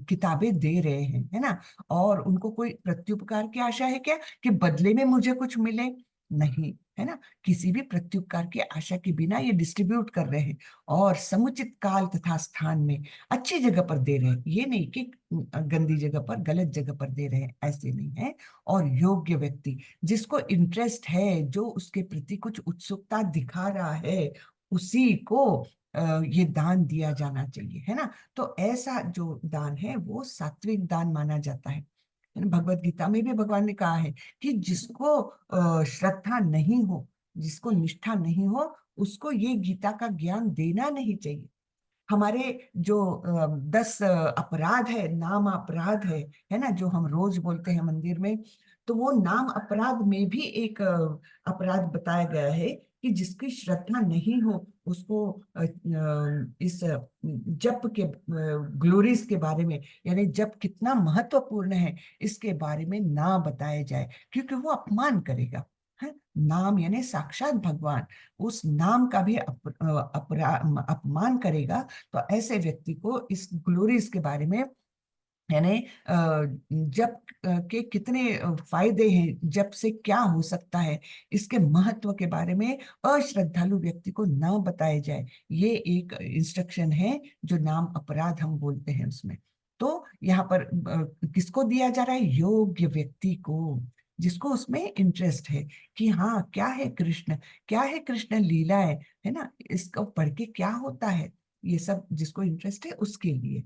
A: किताबें दे रहे हैं, है ना। और उनको कोई प्रत्युपकार की आशा है क्या, कि बदले में मुझे कुछ मिले, नहीं, है ना, किसी भी प्रत्युपकार की आशा के बिना ये डिस्ट्रीब्यूट कर रहे हैं और समुचित काल तथा स्थान में अच्छी जगह पर दे रहे हैं। ये नहीं कि गंदी जगह पर, गलत जगह पर दे रहे हैं, ऐसे नहीं है। और योग्य व्यक्ति जिसको इंटरेस्ट है, जो उसके प्रति कुछ उत्सुकता दिखा रहा है, उसी को ये दान दिया जाना चाहिए, है ना। तो ऐसा जो दान है वो सात्विक दान माना जाता है। भगवत गीता में भी भगवान ने कहा है कि जिसको श्रद्धा नहीं हो, जिसको निष्ठा नहीं हो, उसको ये गीता का ज्ञान देना नहीं चाहिए। हमारे जो 10 अपराध है, नाम अपराध है ना, जो हम रोज बोलते हैं मंदिर में, तो वो नाम अपराध में भी एक अपराध बताया गया है कि जिसकी श्रद्धा नहीं हो, उसको इस जप के ग्लोरीज के बारे में, यानी जप कितना महत्वपूर्ण है इसके बारे में ना बताया जाए, क्योंकि वो अपमान करेगा। है, नाम यानी साक्षात भगवान, उस नाम का भी अपमान करेगा। तो ऐसे व्यक्ति को इस ग्लोरीज के बारे में, यानी जप के कितने फायदे हैं, जप से क्या हो सकता है, इसके महत्व के बारे में अश्रद्धालु व्यक्ति को ना बताया जाए। ये एक इंस्ट्रक्शन है जो नाम अपराध हम बोलते हैं उसमें। तो यहाँ पर किसको दिया जा रहा है? योग्य व्यक्ति को, जिसको उसमें इंटरेस्ट है कि हाँ क्या है कृष्ण, क्या है कृष्ण लीलाएं, है ना, इसको पढ़ के क्या होता है, ये सब जिसको इंटरेस्ट है उसके लिए।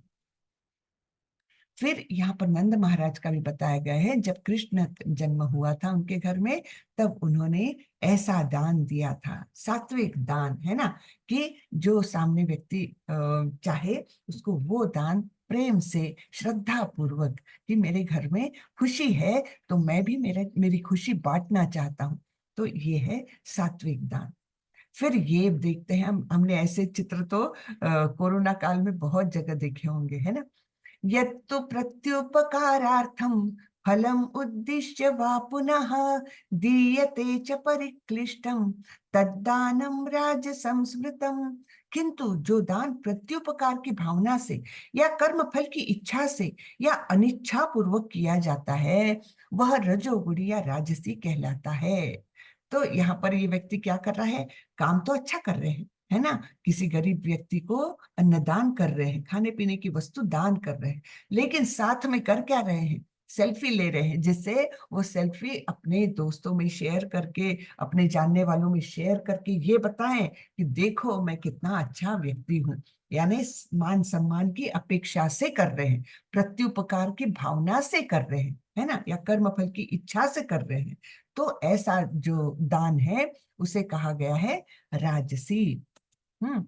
A: फिर यहाँ पर नंद महाराज का भी बताया गया है, जब कृष्ण जन्म हुआ था उनके घर में, तब उन्होंने ऐसा दान दिया था, सात्विक दान, है ना, कि जो सामने व्यक्ति चाहे उसको वो दान प्रेम से, श्रद्धा पूर्वक, कि मेरे घर में खुशी है तो मैं भी मेरी खुशी बांटना चाहता हूँ। तो ये है सात्विक दान। फिर ये देखते हैं, हमने ऐसे चित्र तो कोरोना काल में बहुत जगह देखे होंगे, है ना। यत्तु प्रत्युपकारार्थं फलम् उद्दिश्य वा पुनः दीयते च परिक्लिष्टं तद्दानं राजसंस्मृतम्। किंतु जो दान प्रत्युपकार की भावना से या कर्म फल की इच्छा से या अनिच्छा पूर्वक किया जाता है, वह रजोगुणी या राजसी कहलाता है। तो यहाँ पर ये व्यक्ति क्या कर रहा है? काम तो अच्छा कर रहे हैं, है ना, किसी गरीब व्यक्ति को अन्नदान कर रहे हैं, खाने पीने की वस्तु दान कर रहे हैं, लेकिन साथ में कर क्या रहे हैं? सेल्फी ले रहे हैं, जिससे वो सेल्फी अपने दोस्तों में शेयर करके, अपने जानने वालों में शेयर करके ये बताएं कि देखो मैं कितना अच्छा व्यक्ति हूँ। यानी मान सम्मान की अपेक्षा से कर रहे हैं, प्रत्युपकार की भावना से कर रहे हैं, है ना, या कर्म फल की इच्छा से कर रहे हैं। तो ऐसा जो दान है उसे कहा गया है राजसी। हम्म।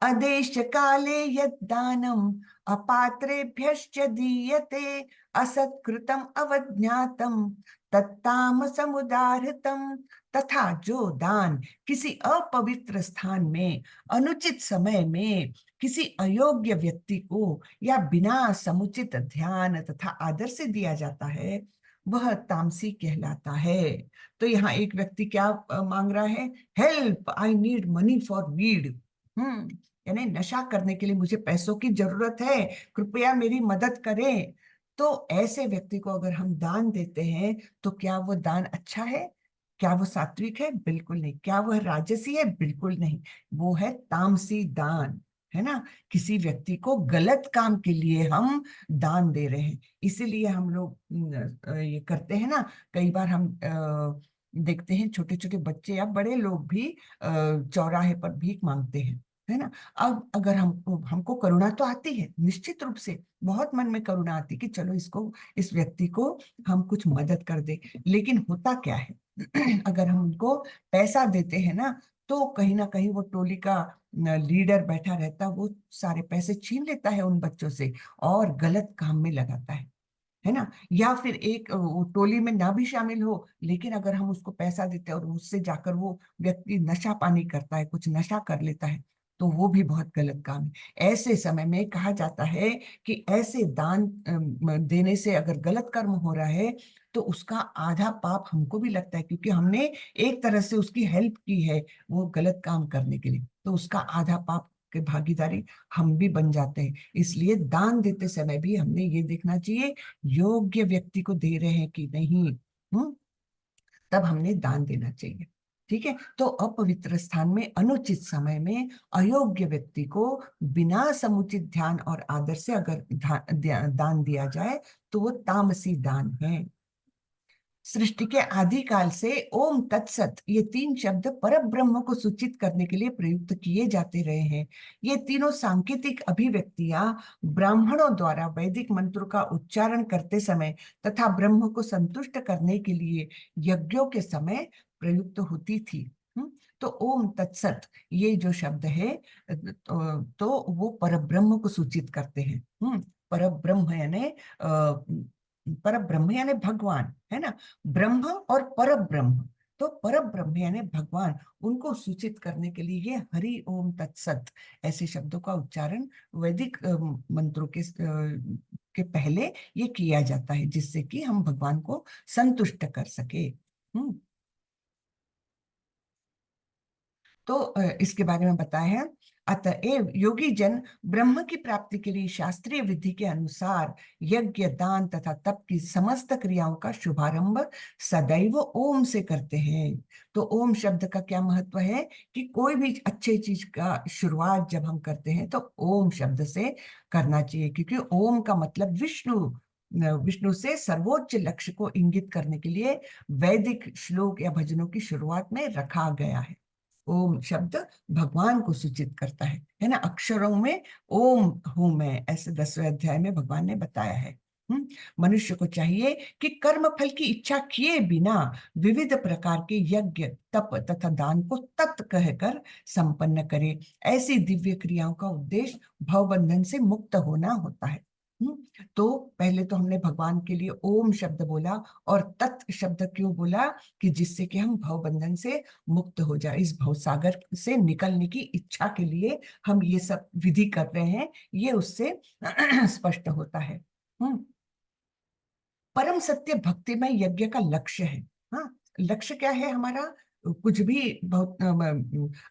A: अदेश काले यद्दानम अपात्रेभ्यश्च दीयते असत्कृतम अवज्ञातम तत्तामसमुदाहृतम। तथा जो दान किसी अपवित्र स्थान में, अनुचित समय में, किसी अयोग्य व्यक्ति को या बिना समुचित ध्यान तथा आदर से दिया जाता है, वह तामसी कहलाता है। तो यहाँ एक व्यक्ति क्या मांग रहा है? Help, I need money for weed. यानी नशा करने के लिए मुझे पैसों की जरूरत है, कृपया मेरी मदद करें। तो ऐसे व्यक्ति को अगर हम दान देते हैं, तो क्या वो दान अच्छा है? क्या वो सात्विक है? बिल्कुल नहीं। क्या वह राजसी है? बिल्कुल नहीं। वो है तामसी दान, है ना। किसी व्यक्ति को गलत काम के लिए हम दान दे रहे हैं, इसीलिए हम लोग ये करते हैं ना। कई बार हम देखते हैं छोटे छोटे बच्चे या बड़े लोग भी चौराहे पर भीख मांगते हैं, है ना। अब अगर हमको हमको करुणा तो आती है, निश्चित रूप से बहुत मन में करुणा आती कि चलो इसको, इस व्यक्ति को हम कुछ मदद कर दे। लेकिन होता क्या है अगर हम उनको पैसा देते हैं ना, तो कहीं ना कहीं वो टोली का लीडर बैठा रहता, वो सारे पैसे छीन लेता है उन बच्चों से और गलत काम में लगाता है ना। या फिर एक वो टोली में ना भी शामिल हो, लेकिन अगर हम उसको पैसा देते हैं और उससे जाकर वो व्यक्ति नशा पानी करता है, कुछ नशा कर लेता है, तो वो भी बहुत गलत काम है। ऐसे समय में कहा जाता है कि ऐसे दान देने से अगर गलत कर्म हो रहा है, तो उसका आधा पाप हमको भी लगता है, क्योंकि हमने एक तरह से उसकी हेल्प की है वो गलत काम करने के लिए, तो उसका आधा पाप के भागीदारी हम भी बन जाते हैं। इसलिए दान देते समय भी हमने ये देखना चाहिए योग्य व्यक्ति को दे रहे हैं कि नहीं। हम्म। तब हमने दान देना चाहिए। ठीक है, तो अपवित्र स्थान में अनुचित समय में अयोग्य व्यक्ति को बिना समुचित ध्यान और आदर से अगर दान दिया जाए तो वो तामसी दान है। सृष्टि के आदि काल से ओम तत्सत ये तीन शब्द परम ब्रह्म को सूचित करने के लिए प्रयुक्त किए जाते रहे हैं। ये तीनों सांकेतिक अभिव्यक्तियां ब्राह्मणों द्वारा वैदिक मंत्रों का उच्चारण करते समय तथा ब्रह्म को संतुष्ट करने के लिए यज्ञों के समय प्रयुक्त होती थी। तो ओम तत्सत ये जो शब्द है तो वो परब्रह्म को सूचित करते हैं। परब्रह्म यानी पर ब्रह्म यानी भगवान है ना, ब्रह्म और पर ब्रह्म, तो पर ब्रह्म यानी भगवान, उनको सूचित करने के लिए ये हरि ओम तत्सत ऐसे शब्दों का उच्चारण वैदिक मंत्रों के पहले ये किया जाता है, जिससे कि हम भगवान को संतुष्ट कर सके। तो इसके बारे में बताया है, अतएव योगी जन ब्रह्म की प्राप्ति के लिए शास्त्रीय विधि के अनुसार यज्ञ दान तथा तप की समस्त क्रियाओं का शुभारंभ सदैव ओम से करते हैं। तो ओम शब्द का क्या महत्व है कि कोई भी अच्छे चीज का शुरुआत जब हम करते हैं तो ओम शब्द से करना चाहिए, क्योंकि ओम का मतलब विष्णु, विष्णु से सर्वोच्च लक्ष्य को इंगित करने के लिए वैदिक श्लोक या भजनों की शुरुआत में रखा गया है। ओम शब्द भगवान को सूचित करता है ना, अक्षरों में ओम हूं मैं, ऐसे 10वें अध्याय में भगवान ने बताया है। मनुष्य को चाहिए कि कर्म फल की इच्छा किए बिना विविध प्रकार के यज्ञ तप तथा दान को तत् कहकर संपन्न करे। ऐसी दिव्य क्रियाओं का उद्देश्य भवबंधन से मुक्त होना होता है। तो पहले तो हमने भगवान के लिए ओम शब्द बोला, और तत् शब्द क्यों बोला, कि जिससे कि हम भवबंधन से मुक्त हो जाए, इस भवसागर से निकलने की इच्छा के लिए हम ये सब विधि कर रहे हैं, ये उससे स्पष्ट होता है। परम सत्य भक्ति में यज्ञ का लक्ष्य है। हाँ, लक्ष्य क्या है हमारा, कुछ भी बहुत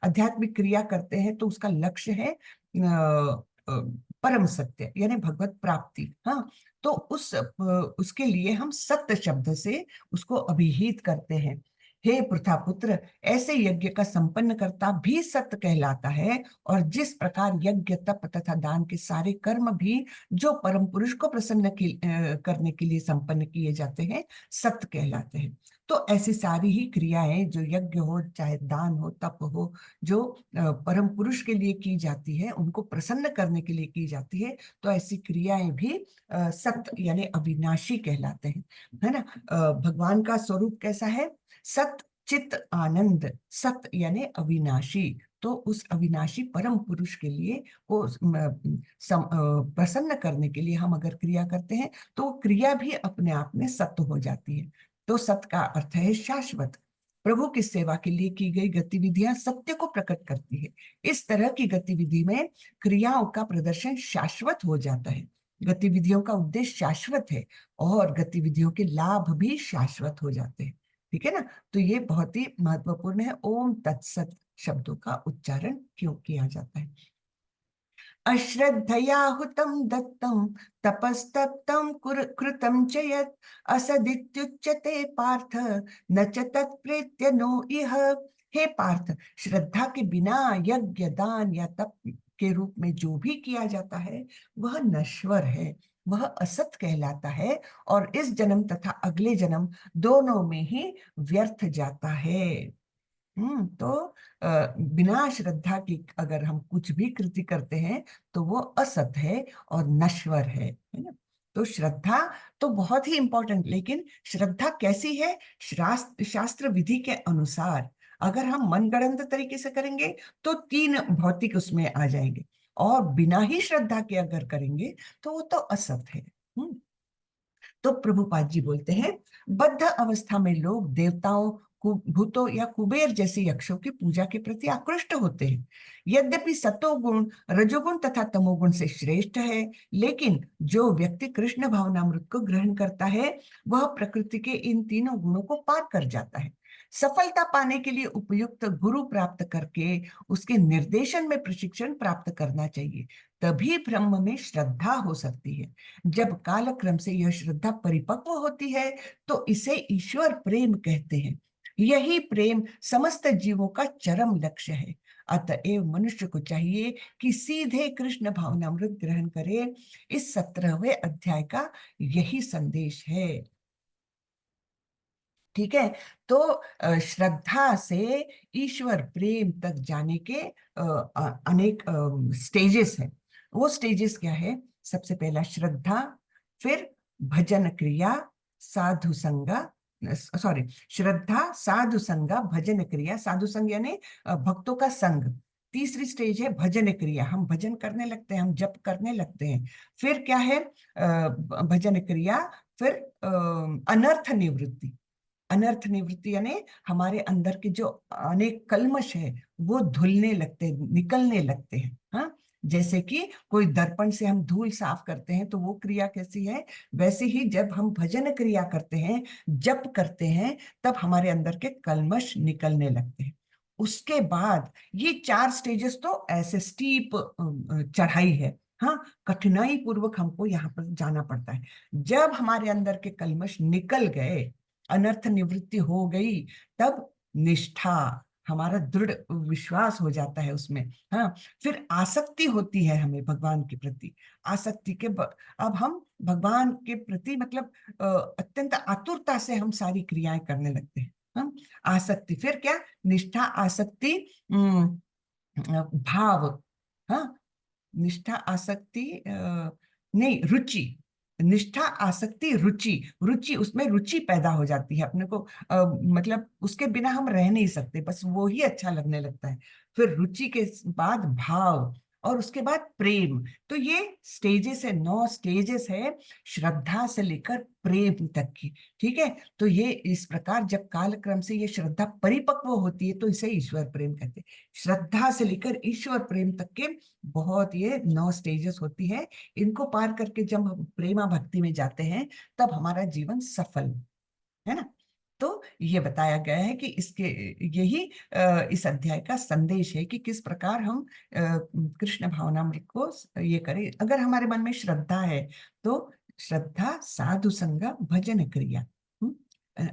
A: आध्यात्मिक क्रिया करते हैं तो उसका लक्ष्य है परम सत्य यानी भगवत प्राप्ति। हाँ, तो उसके लिए हम सत्य शब्द से उसको अभिहित करते हैं। हे पृथा पुत्र, ऐसे यज्ञ का संपन्न करता भी सत्य कहलाता है, और जिस प्रकार यज्ञ तप तथा दान के सारे कर्म भी जो परम पुरुष को प्रसन्न करने के लिए संपन्न किए जाते हैं सत्य कहलाते हैं। तो ऐसी सारी ही क्रियाएं, जो यज्ञ हो चाहे दान हो तप हो, जो परम पुरुष के लिए की जाती है, उनको प्रसन्न करने के लिए की जाती है, तो ऐसी क्रियाएं भी सत्य यानी अविनाशी कहलाते हैं, है ना। भगवान का स्वरूप कैसा है, सत्य चित आनंद, सत्य यानी अविनाशी। तो उस अविनाशी परम पुरुष के लिए को प्रसन्न करने के लिए हम अगर क्रिया करते हैं तो वो क्रिया भी अपने आप में सत्य हो जाती है। तो सत्य का अर्थ है शाश्वत। प्रभु की सेवा के लिए की गई गतिविधियां सत्य को प्रकट करती है। इस तरह की गतिविधि में क्रियाओं का प्रदर्शन शाश्वत हो जाता है, गतिविधियों का उद्देश्य शाश्वत है, और गतिविधियों के लाभ भी शाश्वत हो जाते हैं। ठीक है ना, तो ये बहुत ही महत्वपूर्ण है, ओम तत्सत शब्दों का उच्चारण क्यों किया जाता है। अश्रद्धया हुतं दत्तं तपस्तप्तं कृतं च यत् असदित्युच्यते पार्थ न च तत्प्रेत्य नो इह। हे पार्थ, श्रद्धा के बिना यज्ञ दान या तप के रूप में जो भी किया जाता है वह नश्वर है, वह असत कहलाता है, और इस जन्म तथा अगले जन्म दोनों में ही व्यर्थ जाता है। तो बिना श्रद्धा की अगर हम कुछ भी कृति करते हैं तो वो असत है और नश्वर है ना। तो श्रद्धा तो बहुत ही इंपॉर्टेंट, लेकिन श्रद्धा कैसी है, शास्त्र विधि के अनुसार। अगर हम मनगढ़ंत तरीके से करेंगे तो 3 भौतिक उसमें आ जाएंगे, और बिना ही श्रद्धा के अगर करेंगे तो वो तो असत है। तो प्रभुपाद जी बोलते हैं, बद्ध अवस्था में लोग देवताओं, भूतों या कुबेर जैसे यक्षों की पूजा के प्रति आकृष्ट होते हैं। यद्यपि सतोगुण रजोगुण तथा तमोगुण से श्रेष्ठ है, लेकिन जो व्यक्ति कृष्ण भावनामृत को ग्रहण करता है वह प्रकृति के इन तीनों गुणों को पार कर जाता है। सफलता पाने के लिए उपयुक्त गुरु प्राप्त करके उसके निर्देशन में प्रशिक्षण प्राप्त करना चाहिए, तभी ब्रह्म में श्रद्धा हो सकती है। जब कालक्रम से यह श्रद्धा परिपक्व होती है तो इसे ईश्वर प्रेम कहते हैं। यही प्रेम समस्त जीवों का चरम लक्ष्य है। अतएव मनुष्य को चाहिए कि सीधे कृष्ण भावनामृत ग्रहण करे। इस 17वें अध्याय का यही संदेश है। ठीक है। तो श्रद्धा से ईश्वर प्रेम तक जाने के अनेक स्टेजेस हैं। वो स्टेजेस क्या है? सबसे पहला श्रद्धा, फिर भजन क्रिया, साधु संगा, सॉरी, श्रद्धा, साधु संगा, भजन क्रिया। साधु संग यानी भक्तों का संग। तीसरी स्टेज है भजन क्रिया, हम भजन करने लगते हैं, हम जप करने लगते हैं। फिर क्या है? भजन क्रिया। फिर अनर्थ निवृत्ति। अनर्थ निवृत्ति यानी हमारे अंदर के जो अनेक कल्मश है वो धुलने लगते हैं, निकलने लगते हैं। हाँ, जैसे कि कोई दर्पण से हम धूल साफ करते हैं तो वो क्रिया कैसी है, वैसे ही जब हम भजन क्रिया करते हैं, जप करते हैं, तब हमारे अंदर के कल्मश निकलने लगते हैं। उसके बाद ये 4 स्टेजेस तो ऐसे स्टीप चढ़ाई है। हाँ, कठिनाई पूर्वक हमको यहाँ पर जाना पड़ता है। जब हमारे अंदर के कल्मश निकल गए, अनर्थ निवृत्ति हो गई, तब निष्ठा, हमारा दृढ़ विश्वास हो जाता है उसमें। हाँ, फिर आसक्ति होती है हमें भगवान के प्रति। आसक्ति के अब हम भगवान के प्रति मतलब अत्यंत आतुरता से हम सारी क्रियाएं करने लगते हैं। हम आसक्ति, फिर क्या? निष्ठा, आसक्ति, भाव। हाँ, निष्ठा, आसक्ति, नहीं, रुचि। निष्ठा, आसक्ति, रुचि। रुचि, उसमें रुचि पैदा हो जाती है अपने को, मतलब उसके बिना हम रह नहीं सकते, बस वो ही अच्छा लगने लगता है। फिर रुचि के बाद भाव, और उसके बाद प्रेम। तो ये स्टेजेस है, 9 स्टेजेस है श्रद्धा से लेकर प्रेम तक की। ठीक है। तो ये इस प्रकार जब कालक्रम से ये श्रद्धा परिपक्व होती है तो इसे ईश्वर प्रेम कहते हैं। श्रद्धा से लेकर ईश्वर प्रेम तक के बहुत ये 9 स्टेजेस होती है। इनको पार करके जब हम प्रेमा भक्ति में जाते हैं तब हमारा जीवन सफल है ना। तो ये बताया गया है कि इसके यही इस अध्याय का संदेश है कि किस प्रकार हम कृष्ण भावनामृत को ये करें। अगर हमारे मन में श्रद्धा है तो श्रद्धा, साधु संग, भजन क्रिया,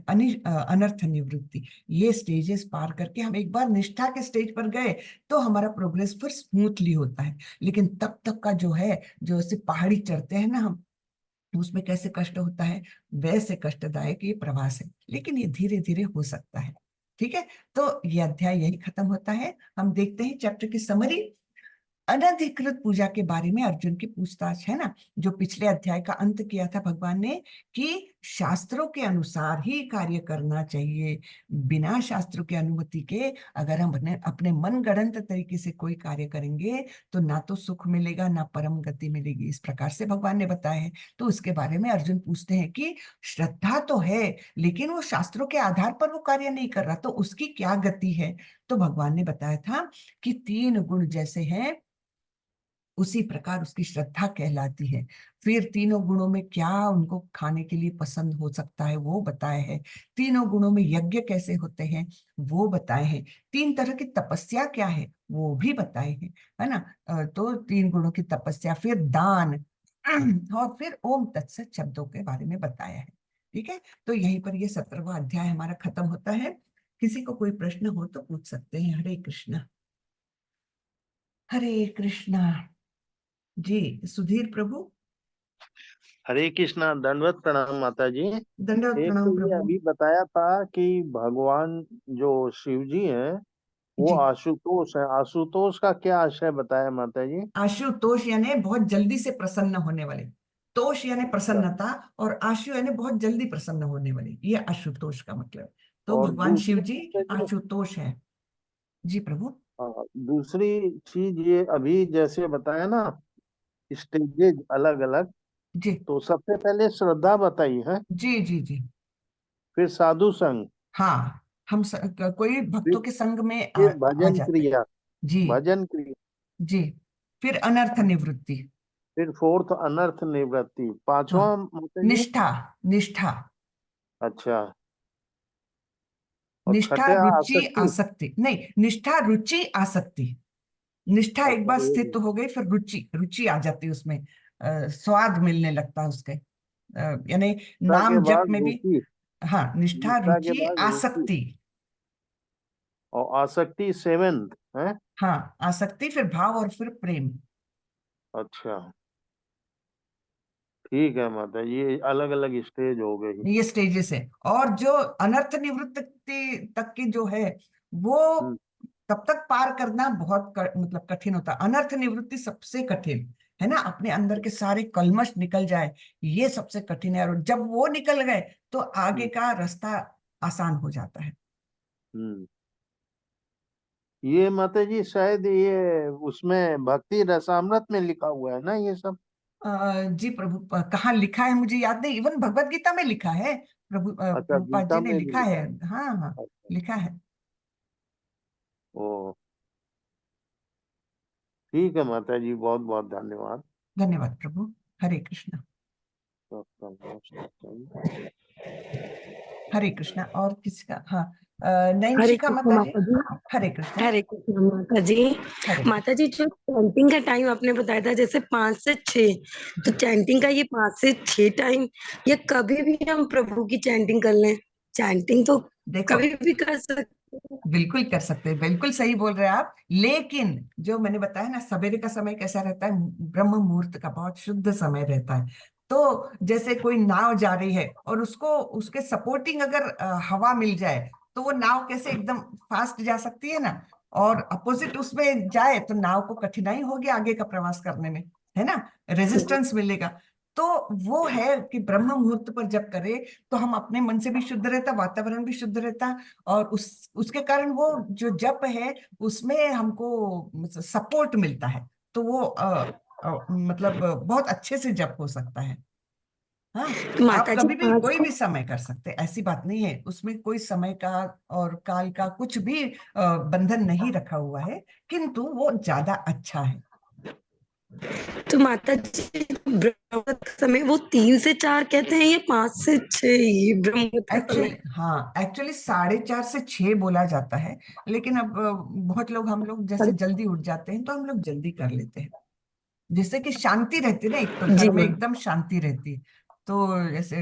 A: अनर्थ निवृत्ति, ये स्टेजेस पार करके हम एक बार निष्ठा के स्टेज पर गए तो हमारा प्रोग्रेस फिर स्मूथली होता है। लेकिन तब तक का जो है, जो ऐसे पहाड़ी चढ़ते हैं ना हम, उसमें कैसे कष्ट होता है, वैसे कष्टदायक ये प्रवास है, लेकिन ये धीरे धीरे हो सकता है। ठीक है। तो ये अध्याय यही खत्म होता है। हम देखते हैं चैप्टर की समरी। अनधिकृत पूजा के बारे में अर्जुन की पूछताछ है ना, जो पिछले अध्याय का अंत किया था भगवान ने, कि शास्त्रों के अनुसार ही कार्य करना चाहिए। बिना शास्त्रों की अनुमति के अगर हम अपने मन गढ़ंत तरीके से कोई कार्य करेंगे तो ना तो सुख मिलेगा ना परम गति मिलेगी, इस प्रकार से भगवान ने बताया है। तो उसके बारे में अर्जुन पूछते हैं कि श्रद्धा तो है लेकिन वो शास्त्रों के आधार पर वो कार्य नहीं कर रहा, तो उसकी क्या गति है। तो भगवान ने बताया था कि 3 गुण जैसे हैं उसी प्रकार उसकी श्रद्धा कहलाती है। फिर तीनों गुणों में क्या उनको खाने के लिए पसंद हो सकता है वो बताए हैं। तीनों गुणों में यज्ञ कैसे होते हैं वो बताए हैं। 3 तरह की तपस्या क्या है वो भी बताए हैं, है ना। तो 3 गुणों की तपस्या, फिर दान और फिर ओम तत्सत शब्दों के बारे में बताया है। ठीक है। तो यहीं पर ये 17वां अध्याय हमारा खत्म होता है। किसी को कोई प्रश्न हो तो पूछ सकते हैं। हरे कृष्णा। हरे कृष्णा। जी, सुधीर प्रभु।
B: हरे कृष्णा, दंडवत प्रणाम माता जी।
A: दंडवत
B: एक तो
A: प्रणाम
B: ये
A: प्रभु।
B: अभी बताया था कि भगवान जो शिव जी हैं वो
A: जी,
B: आशुतोष है। आशुतोष का क्या आशय बताया माता जी?
A: आशुतोष यानी बहुत जल्दी से प्रसन्न होने वाले। तोष यानी
B: अच्छा।
A: प्रसन्नता, और आशु यानी बहुत जल्दी प्रसन्न होने वाले, ये आशुतोष का मतलब। तो
B: और
A: भगवान शिव
B: दूसरी
A: जी
B: माता जी,
A: आशुतोष है। जी प्रभु।
B: हाँ, दूसरी चीज ये अभी जैसे बताया ना, स्टेजेज अलग अलग।
A: जी
B: तो सबसे पहले श्रद्धा बताई है,
A: जी जी जी।
B: फिर साधु संग,
A: हाँ, हम कोई
B: फिर
A: भक्तों के संग में
B: फिर
A: आ
B: भजन
A: जाते हैं।
B: क्रिया।
A: जी
B: भजन क्रिया।
A: जी। फिर अनर्थ निवृत्ति।
B: फिर फोर्थ अनर्थ निवृत्ति।
A: हाँ,
B: पांचवा माता जी?
A: निष्ठा। निष्ठा।
B: अच्छा। और
A: निष्ठा,
B: छठे
A: रुचि,
B: आसक्ति।
A: आसक्ति, नहीं, निष्ठा, रुचि, आसक्ति। निष्ठा एक
B: अच्छा
A: बार
B: ये
A: स्थित हो गई, फिर रुचि, रुचि आ जाती है उसमें, स्वाद मिलने लगता है उसके, यानी
B: निष्ठा के
A: नाम जप
B: बाद
A: में भी।
B: रुचि।
A: हाँ, निष्ठा,
B: निष्ठा के
A: रुचि,
B: बाद रुचि।
A: आसक्ति।
B: और आसक्ति सेवेंथ है।
A: हाँ, आसक्ति, फिर भाव और फिर प्रेम।
B: अच्छा, ठीक है माता जी, ये अलग अलग स्टेज हो गई।
A: ये स्टेजेस है। और जो अनर्थ निवृत्ति तक की जो है वो
B: हम्म।
A: तब तक पार करना बहुत मतलब कठिन होता है। अनर्थ निवृत्ति सबसे कठिन है ना, अपने अंदर के सारे कल्मश निकल जाए, ये सबसे कठिन है। और जब वो निकल गए तो आगे
B: हम्म।
A: का रास्ता आसान हो जाता है।
B: हम्म। ये माता जी शायद ये उसमें भक्ति रसामृत में लिखा हुआ है ना ये सब।
A: जी प्रभु, कहाँ लिखा है मुझे याद नहीं, इवन भगवत गीता में लिखा है।
B: अच्छा,
A: प्रभुपाद
B: गीता
A: जी ने
B: में भी
A: लिखा है।
B: लिखा
A: हाँ हाँ,
B: है। अच्छा।
A: लिखा है।
B: ओ, ठीक है माता जी, बहुत बहुत धन्यवाद।
A: धन्यवाद प्रभु। हरे कृष्णा।
B: सबका नमस्ते।
A: हरे कृष्णा। और किसी का? हाँ, नैन
C: हरे
A: शिखा
C: कृष्ण
A: माता जी।
C: माता जी।
A: हरे कृष्णा।
C: हरे कृष्ण माता जी।
A: हरे
C: माता
A: कृष्ण।
C: जी, जो चैंटिंग का टाइम आपने बताया था जैसे 5 से 6, तो
A: जी
C: चैंटिंग का ये 5 से 6 टाइम, या कभी भी हम प्रभु की चैंटिंग कर लें? चैंटिंग तो
A: देखो,
C: कभी भी कर सकते हैं।
A: बिल्कुल कर सकते हैं, बिल्कुल सही बोल रहे हैं आप। लेकिन जो मैंने बताया ना, सवेरे का समय कैसा रहता है, ब्रह्म मुहूर्त का बहुत शुद्ध समय रहता है। तो जैसे कोई नाव जा रही है और उसको उसके सपोर्टिंग अगर हवा मिल जाए तो वो नाव कैसे एकदम फास्ट जा सकती है ना। और अपोजिट उसमें जाए तो नाव को कठिनाई होगी आगे का प्रवास करने में, है ना, रेजिस्टेंस मिलेगा। तो वो है कि ब्रह्म मुहूर्त पर जब करे तो हम अपने मन से भी शुद्ध रहता, वातावरण भी शुद्ध रहता। और उसके कारण वो जो जप है उसमें हमको सपोर्ट मिलता है। तो वो मतलब बहुत अच्छे से जप हो सकता है। हाँ,
C: तो
A: आप
C: माता जी
A: कभी भी
C: पाँच
A: कोई
C: से
A: भी समय कर सकते हैं, ऐसी बात नहीं है, उसमें कोई समय का और काल का कुछ भी बंधन नहीं रखा हुआ है। किंतु वो ज्यादा अच्छा है।
C: तो माता जी, ब्रह्म मुहूर्त का समय वो 3 से 4 कहते हैं, या 5 से 6 ही ब्रह्म मुहूर्त का समय?
A: एक्चुअली हाँ, एक्चुअली 4:30 से 6 बोला जाता है। लेकिन अब बहुत लोग, हम लोग जैसे जल्दी उठ जाते हैं तो हम लोग जल्दी कर लेते हैं, जिससे कि शांति रहती ना, एक तो
C: जी
A: घर में
C: माँ।
A: एकदम शांति रहती। तो जैसे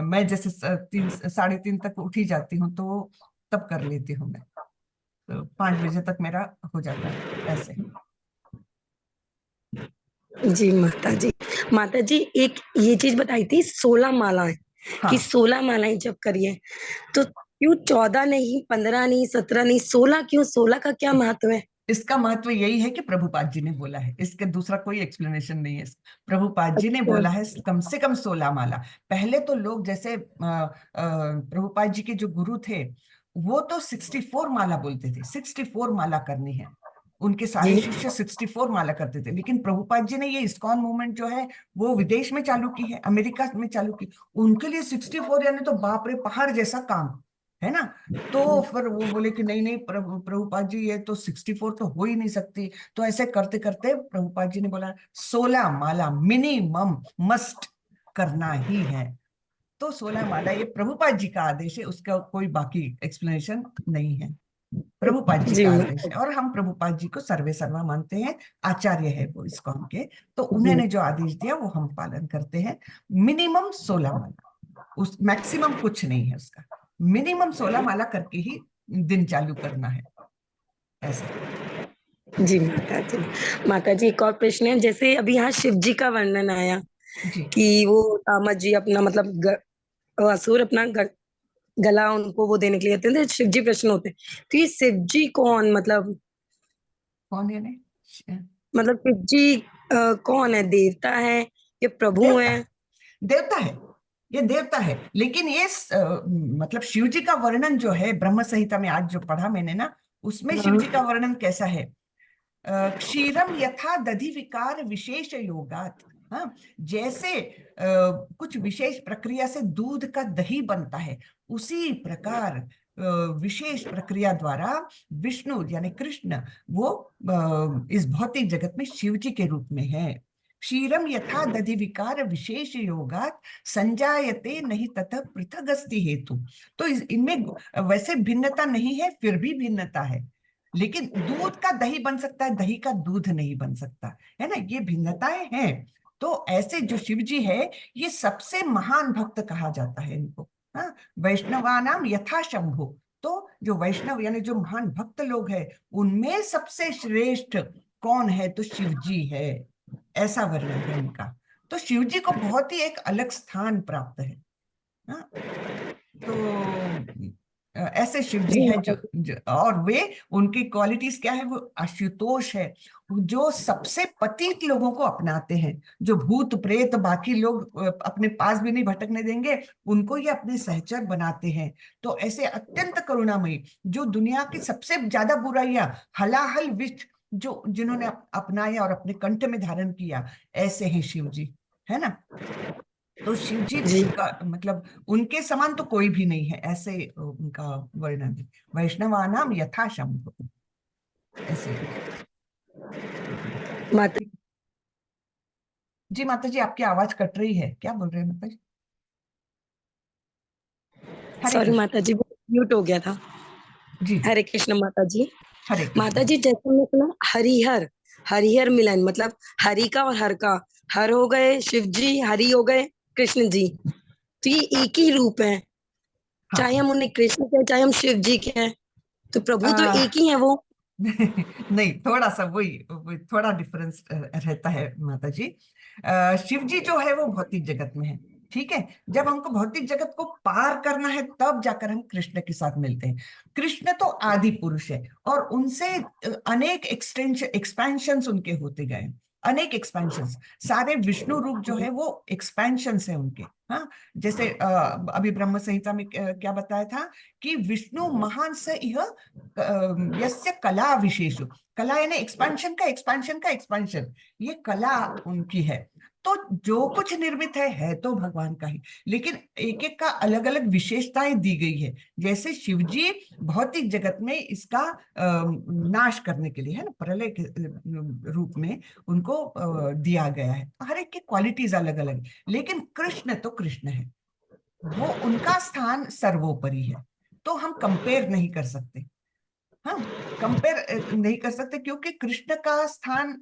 A: मैं जैसे 3 साढ़े 3 तक उठ ही जाती हूँ तो तब कर लेती हूँ मैं। तो 5 बजे तक मेरा हो जाता है ऐसे।
C: जी माता जी। माता जी, एक ये चीज बताई थी, 16 मालाएं, कि
A: हाँ,
C: 16 मालाएं जब करिए, तो क्यों 14 नहीं, 15 नहीं, 17 नहीं, 16 क्यों? 16 का क्या महत्व है?
A: इसका महत्व यही है कि प्रभुपाद जी ने बोला है, इसके दूसरा कोई एक्सप्लेनेशन नहीं है। प्रभुपाद जी ने
C: अच्छा।
A: बोला है कम से कम 16 माला। पहले तो लोग जैसे प्रभुपाद जी के जो गुरु थे वो तो 64 माला बोलते थे, 64 माला करनी है। उनके सारे
C: जी।
A: शिष्य 64 माला करते थे। लेकिन प्रभुपाद जी ने ये इस्कॉन मूवमेंट जो है वो विदेश में चालू की है, अमेरिका में चालू की। उनके लिए 64 यानी तो बाप रे, पहाड़ जैसा काम है ना। तो फिर वो बोले कि नहीं नहीं प्रभुपाद जी, ये तो 64 तो हो ही नहीं सकती। तो ऐसे करते करते प्रभुपाद जी ने बोला 16 माला मिनिमम मस्ट करना ही है। तो 16 माला ये प्रभुपाद जी का आदेश है, उसका कोई बाकी एक्सप्लेनेशन नहीं है। प्रभुपाद जी
C: जी
A: का आदेश
C: माता
A: है और हम प्रभुपाद जी को सर्वे सर्वा मानते हैं। आचार्य है वो इसकॉन के। तो
C: जी।
A: उन्होंने जो आदेश दिया वो हम पालन करते हैं। मिनिमम 16 माला, उस मैक्सिमम कुछ नहीं है उसका। मिनिमम 16 माला करके ही दिन चालू करना है, ऐसे।
C: जी माता जी। माता जी, एक और प्रश्न है, जैसे अभी यहाँ शिव जी का वर्णन आया
A: जी,
C: कि वो तामस जी अपना मतलब असुर अपना गला उनको वो देने के लिए आते हैं, तो शिव जी प्रश्न होते हैं। तो ये शिव जी कौन,
A: कौन है ने?
C: मतलब शिव जी कौन है? देवता है या प्रभु
A: देवता
C: है?
A: है, देवता है। ये देवता है। लेकिन ये मतलब शिव जी का वर्णन जो है ब्रह्म संहिता में आज जो पढ़ा मैंने ना, उसमें शिव जी का
C: हाँ।
A: वर्णन कैसा है? क्षीरम यथा दधि विकार विशेष योगात। हाँ, जैसे कुछ विशेष प्रक्रिया से दूध का दही बनता है, उसी प्रकार विशेष प्रक्रिया द्वारा विष्णु यानी कृष्ण वो इस भौतिक जगत में शिव जी के रूप में है। क्षीरम यथा दधि विकार विशेष योगात संजायते नहीं ततः पृथगस्ति हेतु। तो इनमें वैसे भिन्नता नहीं है, फिर भी भिन्नता है। लेकिन दूध का दही बन सकता है, दही का दूध नहीं बन सकता, है ना, ये भिन्नताएं हैं। तो ऐसे जो शिव जी है ये सबसे महान भक्त कहा जाता है इनको। हाँ, वैष्णवानाम यथा शंभु। तो जो वैष्णव यानी जो महान भक्त लोग हैं उनमें सबसे श्रेष्ठ कौन है, तो शिव जी है, ऐसा वर्णन है उनका। तो शिव जी को बहुत ही एक अलग स्थान प्राप्त है। हाँ, तो ऐसे शिव जी
C: जी
A: हैं
C: माता
A: और वे, उनकी क्वालिटीज क्या है, वो आशुतोष है, जो सबसे पतित लोगों को अपनाते हैं, जो भूत प्रेत बाकी लोग अपने पास भी नहीं भटकने देंगे, उनको ये अपने सहचर बनाते हैं। तो ऐसे अत्यंत करुणामयी, जो दुनिया की सबसे ज्यादा बुराइयां, हलाहल विष, जो जिन्होंने अपनाया और अपने कंठ में धारण किया, ऐसे हैं शिव जी, है ना। तो शिव जी
C: जी
A: का मतलब उनके समान तो कोई भी नहीं है, ऐसे उनका वर्णन है। वैष्णवानाम यथा शंभु, ऐसे।
C: माता
A: जी माता जी, आपकी आवाज कट रही है, क्या बोल रहे हैं माता जी? हरे
C: सॉरी
A: कृष्ण।
C: माता जी, वो म्यूट हो गया था।
A: जी,
C: हरे कृष्ण माता जी।
A: हरे
C: माता
A: कृष्ण।
C: जी, जैसे हमने सुना हरिहर, हरिहर मिलन मतलब हरि का और हर का, हर हो गए शिव जी, हरि हो गए कृष्ण जी। तो ये एक ही रूप है, चाहे
A: हाँ।
C: हम उन्हें कृष्ण कहें चाहे हम शिव जी कहें, तो प्रभु तो
A: आ,
C: एक ही है वो।
A: नहीं, थोड़ा सा वही थोड़ा डिफरेंस रहता है माता जी। शिव जी जो है वो भौतिक जगत में है, ठीक है। जब हमको भौतिक जगत को पार करना है तब जाकर हम कृष्ण के साथ मिलते हैं। कृष्ण तो आदि पुरुष है और उनसे अनेक एक्सपेंशन उनके होते गए, अनेक एक्सपेंशंस। सारे विष्णु रूप जो है वो एक्सपेंशंस है उनके। हाँ, जैसे अभी ब्रह्म संहिता में क्या बताया था कि विष्णु महान स इह यस्य कला विशेषु, कला यानी एक्सपेंशन का एक्सपेंशन का एक्सपेंशन, ये कला उनकी है। तो जो कुछ निर्मित है तो भगवान का ही, लेकिन एक एक का अलग अलग विशेषताएं दी गई है। जैसे शिवजी भौतिक जगत में इसका नाश करने के लिए, है ना, प्रलय के रूप में उनको दिया गया है। हर एक की क्वालिटीज अलग अलग, लेकिन कृष्ण तो कृष्ण है, वो उनका स्थान सर्वोपरि है। तो हम कंपेयर नहीं कर सकते, हाँ, कंपेयर नहीं कर सकते, क्योंकि कृष्ण का स्थान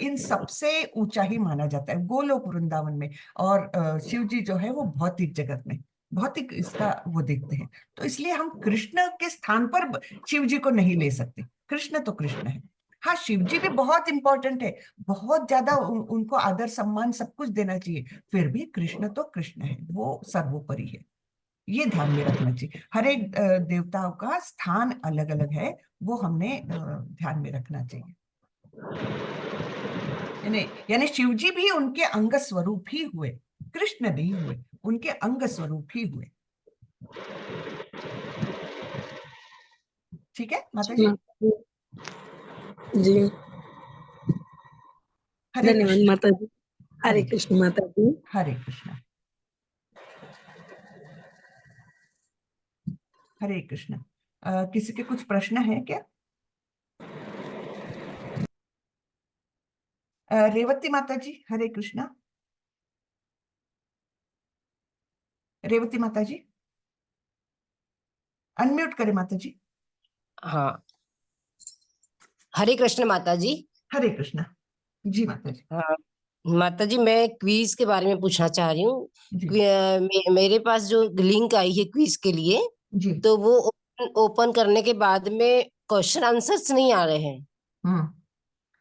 A: इन सबसे ऊंचा ही माना जाता है गोलोक वृंदावन में। और शिव जी जो है वो भौतिक जगत में, भौतिक इसका वो देखते हैं। तो इसलिए हम कृष्ण के स्थान पर शिव जी को नहीं ले सकते, कृष्ण तो कृष्ण है। हाँ, शिव जी भी बहुत इंपॉर्टेंट है, बहुत ज्यादा उनको आदर सम्मान सब कुछ देना चाहिए, फिर भी कृष्ण तो कृष्ण है, वो सर्वोपरि है। ये ध्यान में रखना चाहिए, हर एक देवताओं का स्थान अलग अलग है, वो हमने ध्यान में रखना चाहिए। यानी यानी शिव जी भी उनके अंग स्वरूप ही हुए, कृष्ण नहीं हुए, उनके अंग स्वरूप ही हुए। ठीक है माता जी।
C: जी
A: हरे
C: धन्यवाद
A: कृष्ण।
C: माता जी। हरे
A: हरे
C: कृष्ण
A: कृष्ण।
C: माता जी।
A: हरे कृष्ण। हरे कृष्ण। किसी के कुछ प्रश्न है क्या? रेवती माता जी, हरे कृष्ण। रेवती माता जी, अनम्यूट करें माता जी।
D: हाँ, हरे कृष्ण माता जी।
A: हरे कृष्ण। जी माता जी।
D: हाँ माता जी, मैं क्विज के बारे में पूछना चाह रही हूँ।
A: जी।
D: मेरे पास जो लिंक आई है क्विज के लिए,
A: जी।
D: तो वो ओपन करने के बाद में क्वेश्चन आंसर्स नहीं आ रहे हैं,
A: हम्म।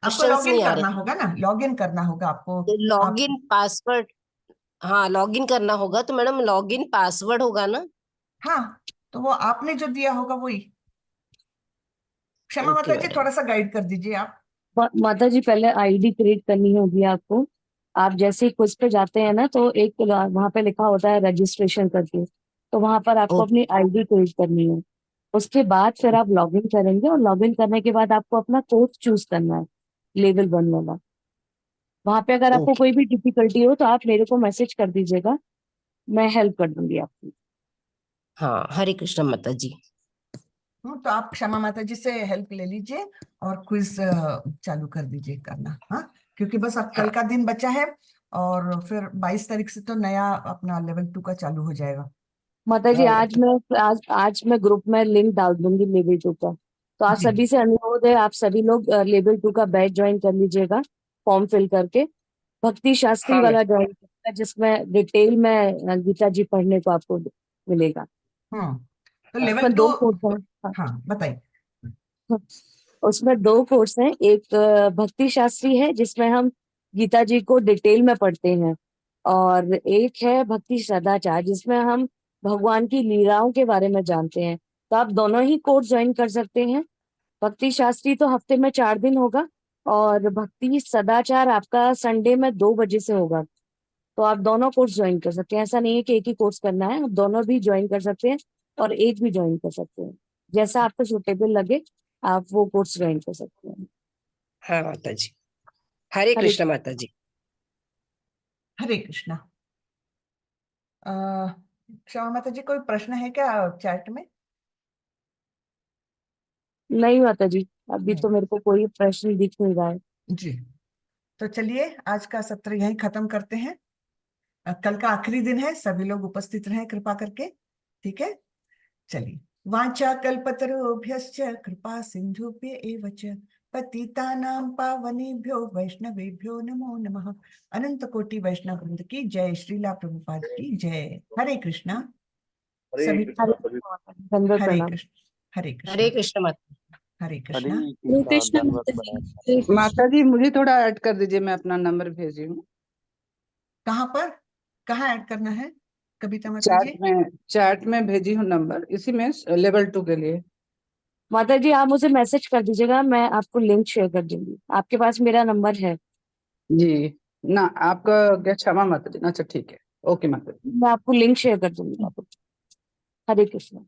A: आपको
D: क्वेश्चंस
A: लॉगिन
D: नहीं आ रहे
A: करना
D: हैं।
A: होगा ना, लॉगिन करना होगा आपको।
D: तो
A: आप,
D: लॉगिन पासवर्ड, हाँ लॉगिन करना होगा, तो मैडम लॉगिन पासवर्ड होगा ना?
A: हाँ, तो वो आपने जो दिया होगा वही। क्षमा
D: ओके
A: माता जी,
D: मैडम।
A: थोड़ा सा गाइड कर दीजिए आप।
E: माता जी, पहले आईडी क्रिएट करनी होगी आपको। आप जैसे ही क्विज पे जाते हैं ना, तो एक वहां पे लिखा होता है रजिस्ट्रेशन करके, तो वहां पर आपको
D: ओके
E: अपनी आईडी क्रिएट करनी है। उसके बाद फिर आप लॉगिन करेंगे, और लॉगिन करने के बाद आपको अपना कोर्स चूज करना है, लेवल 1 वाला। वहां पे अगर आपको
D: ओके।
E: कोई भी डिफिकल्टी हो तो आप मेरे को मैसेज कर दीजिएगा, मैं हेल्प कर दूंगी आपकी।
D: हाँ, हरे कृष्ण माता जी।
A: तो आप क्षमा माता जी से हेल्प ले लीजिए और क्विज चालू कर दीजिए करना, हाँ, क्योंकि बस अब कल
D: हाँ
A: का दिन बचा है और फिर 22 तारीख से तो नया अपना लेवल 2 का चालू हो जाएगा।
E: माता जी,
D: हाँ
E: आज मैं ग्रुप में लिंक डाल दूंगी लेवल 2 का। तो आप
A: जी।
E: सभी से अनुरोध है, आप सभी लोग लेवल 2 का बैच ज्वाइन कर लीजिएगा, फॉर्म फिल करके। भक्ति शास्त्री
D: हाँ
E: वाला
D: मैडम।
E: ज्वाइन करना, जिसमें डिटेल में गीता जी पढ़ने को आपको मिलेगा।
A: हम्म। तो लेवल
E: उसमें 2
A: टू,
E: कोर्स हैं। हाँ,
A: हाँ बताइए।
E: उसमें 2 कोर्स हैं। एक भक्ति शास्त्री है जिसमें हम गीता जी को डिटेल में पढ़ते हैं, और एक है भक्ति सदाचार जिसमें हम भगवान की लीलाओं के बारे में जानते हैं। तो आप दोनों ही कोर्स ज्वाइन कर सकते हैं। भक्ति शास्त्री तो हफ्ते में 4 दिन होगा, और भक्ति सदाचार आपका संडे में 2 बजे से होगा। तो आप दोनों कोर्स ज्वाइन कर सकते हैं। ऐसा नहीं है कि एक ही कोर्स करना है, आप दोनों भी ज्वाइन कर सकते हैं और एक भी ज्वाइन कर सकते हैं। जैसा आपको सुटेबल लगे आप वो कोर्स ज्वाइन कर सकते हैं।
D: हाँ माता जी, हरे
E: हरे
D: कृष्ण माता जी।
A: हरे कृष्णा। क्षमा माता जी, कोई प्रश्न है क्या चैट में?
E: नहीं माता जी, अभी
A: नहीं
E: तो मेरे को कोई प्रश्न दिख नहीं रहा है।
A: जी। तो चलिए आज का सत्र यहीं खत्म करते हैं। कल का आखिरी दिन है, सभी लोग उपस्थित रहें कृपा करके। ठीक है, चलिए। वाचा कल्पतरुभ्यश्च कृपा सिंधुभ्य एव च पतितानां पावनेभ्यो वैष्णवेभ्यो नमो नमः। अनंत कोटि वैष्णव वृंद की जय, श्रीला प्रभुपाद की जय। हरे कृष्णा।
B: हरे
A: सभी
B: कृष्णा
E: हरे
B: सभी।
E: कृष्णा माता जी, दंडवत
A: हरे
E: प्रणाम।
A: कृष्ण, हरे
D: हरे
A: कृष्णा,
D: कृष्ण माता।
A: हरे
B: हरे
A: कृष्णा।
C: हरे
B: कृष्णा
C: कृष्ण
B: दंडवत
C: माता
B: प्रणाम।
C: जी, हरे कृष्ण।
F: माता जी मुझे थोड़ा ऐड कर दीजिए, मैं अपना नंबर भेजी हूँ।
A: कहाँ पर, कहाँ ऐड करना है कविता माता
F: चैट
A: जी?
F: में, चैट में भेजी हूँ नंबर, इसी में लेवल 2 के लिए।
E: माता जी आप मुझे मैसेज कर दीजिएगा, मैं आपको लिंक शेयर कर दूंगी। आपके पास मेरा नंबर है।
F: जी ना, आपका क्या, क्षमा माता जी। अच्छा ठीक है, ओके माता जी।
E: मैं आपको लिंक शेयर कर दूंगी माता जी। हरे कृष्ण।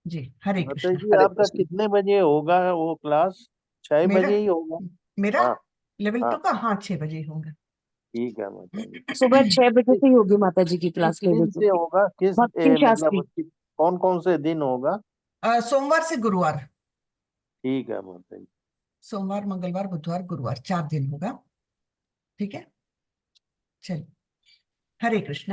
A: जी हरे
B: माता
A: कृष्णा।
B: जी
F: हरे
B: आपका
F: कृष्ण।
B: कितने बजे होगा वो क्लास? 6
A: मेरा
B: बजे ही होगा?
A: मेरा
B: हाँ
A: लेवल
B: हाँ,
A: 2 का, हाँ 6 बजे होगा।
B: ठीक है माता जी।
E: सुबह 6 बजे
B: किस
E: से ही होगी माता जी की
B: किस
E: क्लास लेवल
B: दिन
E: 2
B: से
E: की।
B: होगा, किस
E: भक्ति शास्त्री।
B: मतलब कौन कौन से दिन होगा?
A: सोमवार से गुरुवार,
B: ठीक है माता जी।
A: सोमवार मंगलवार बुधवार गुरुवार 4 दिन होगा। ठीक है, चलिए। हरे कृष्णा।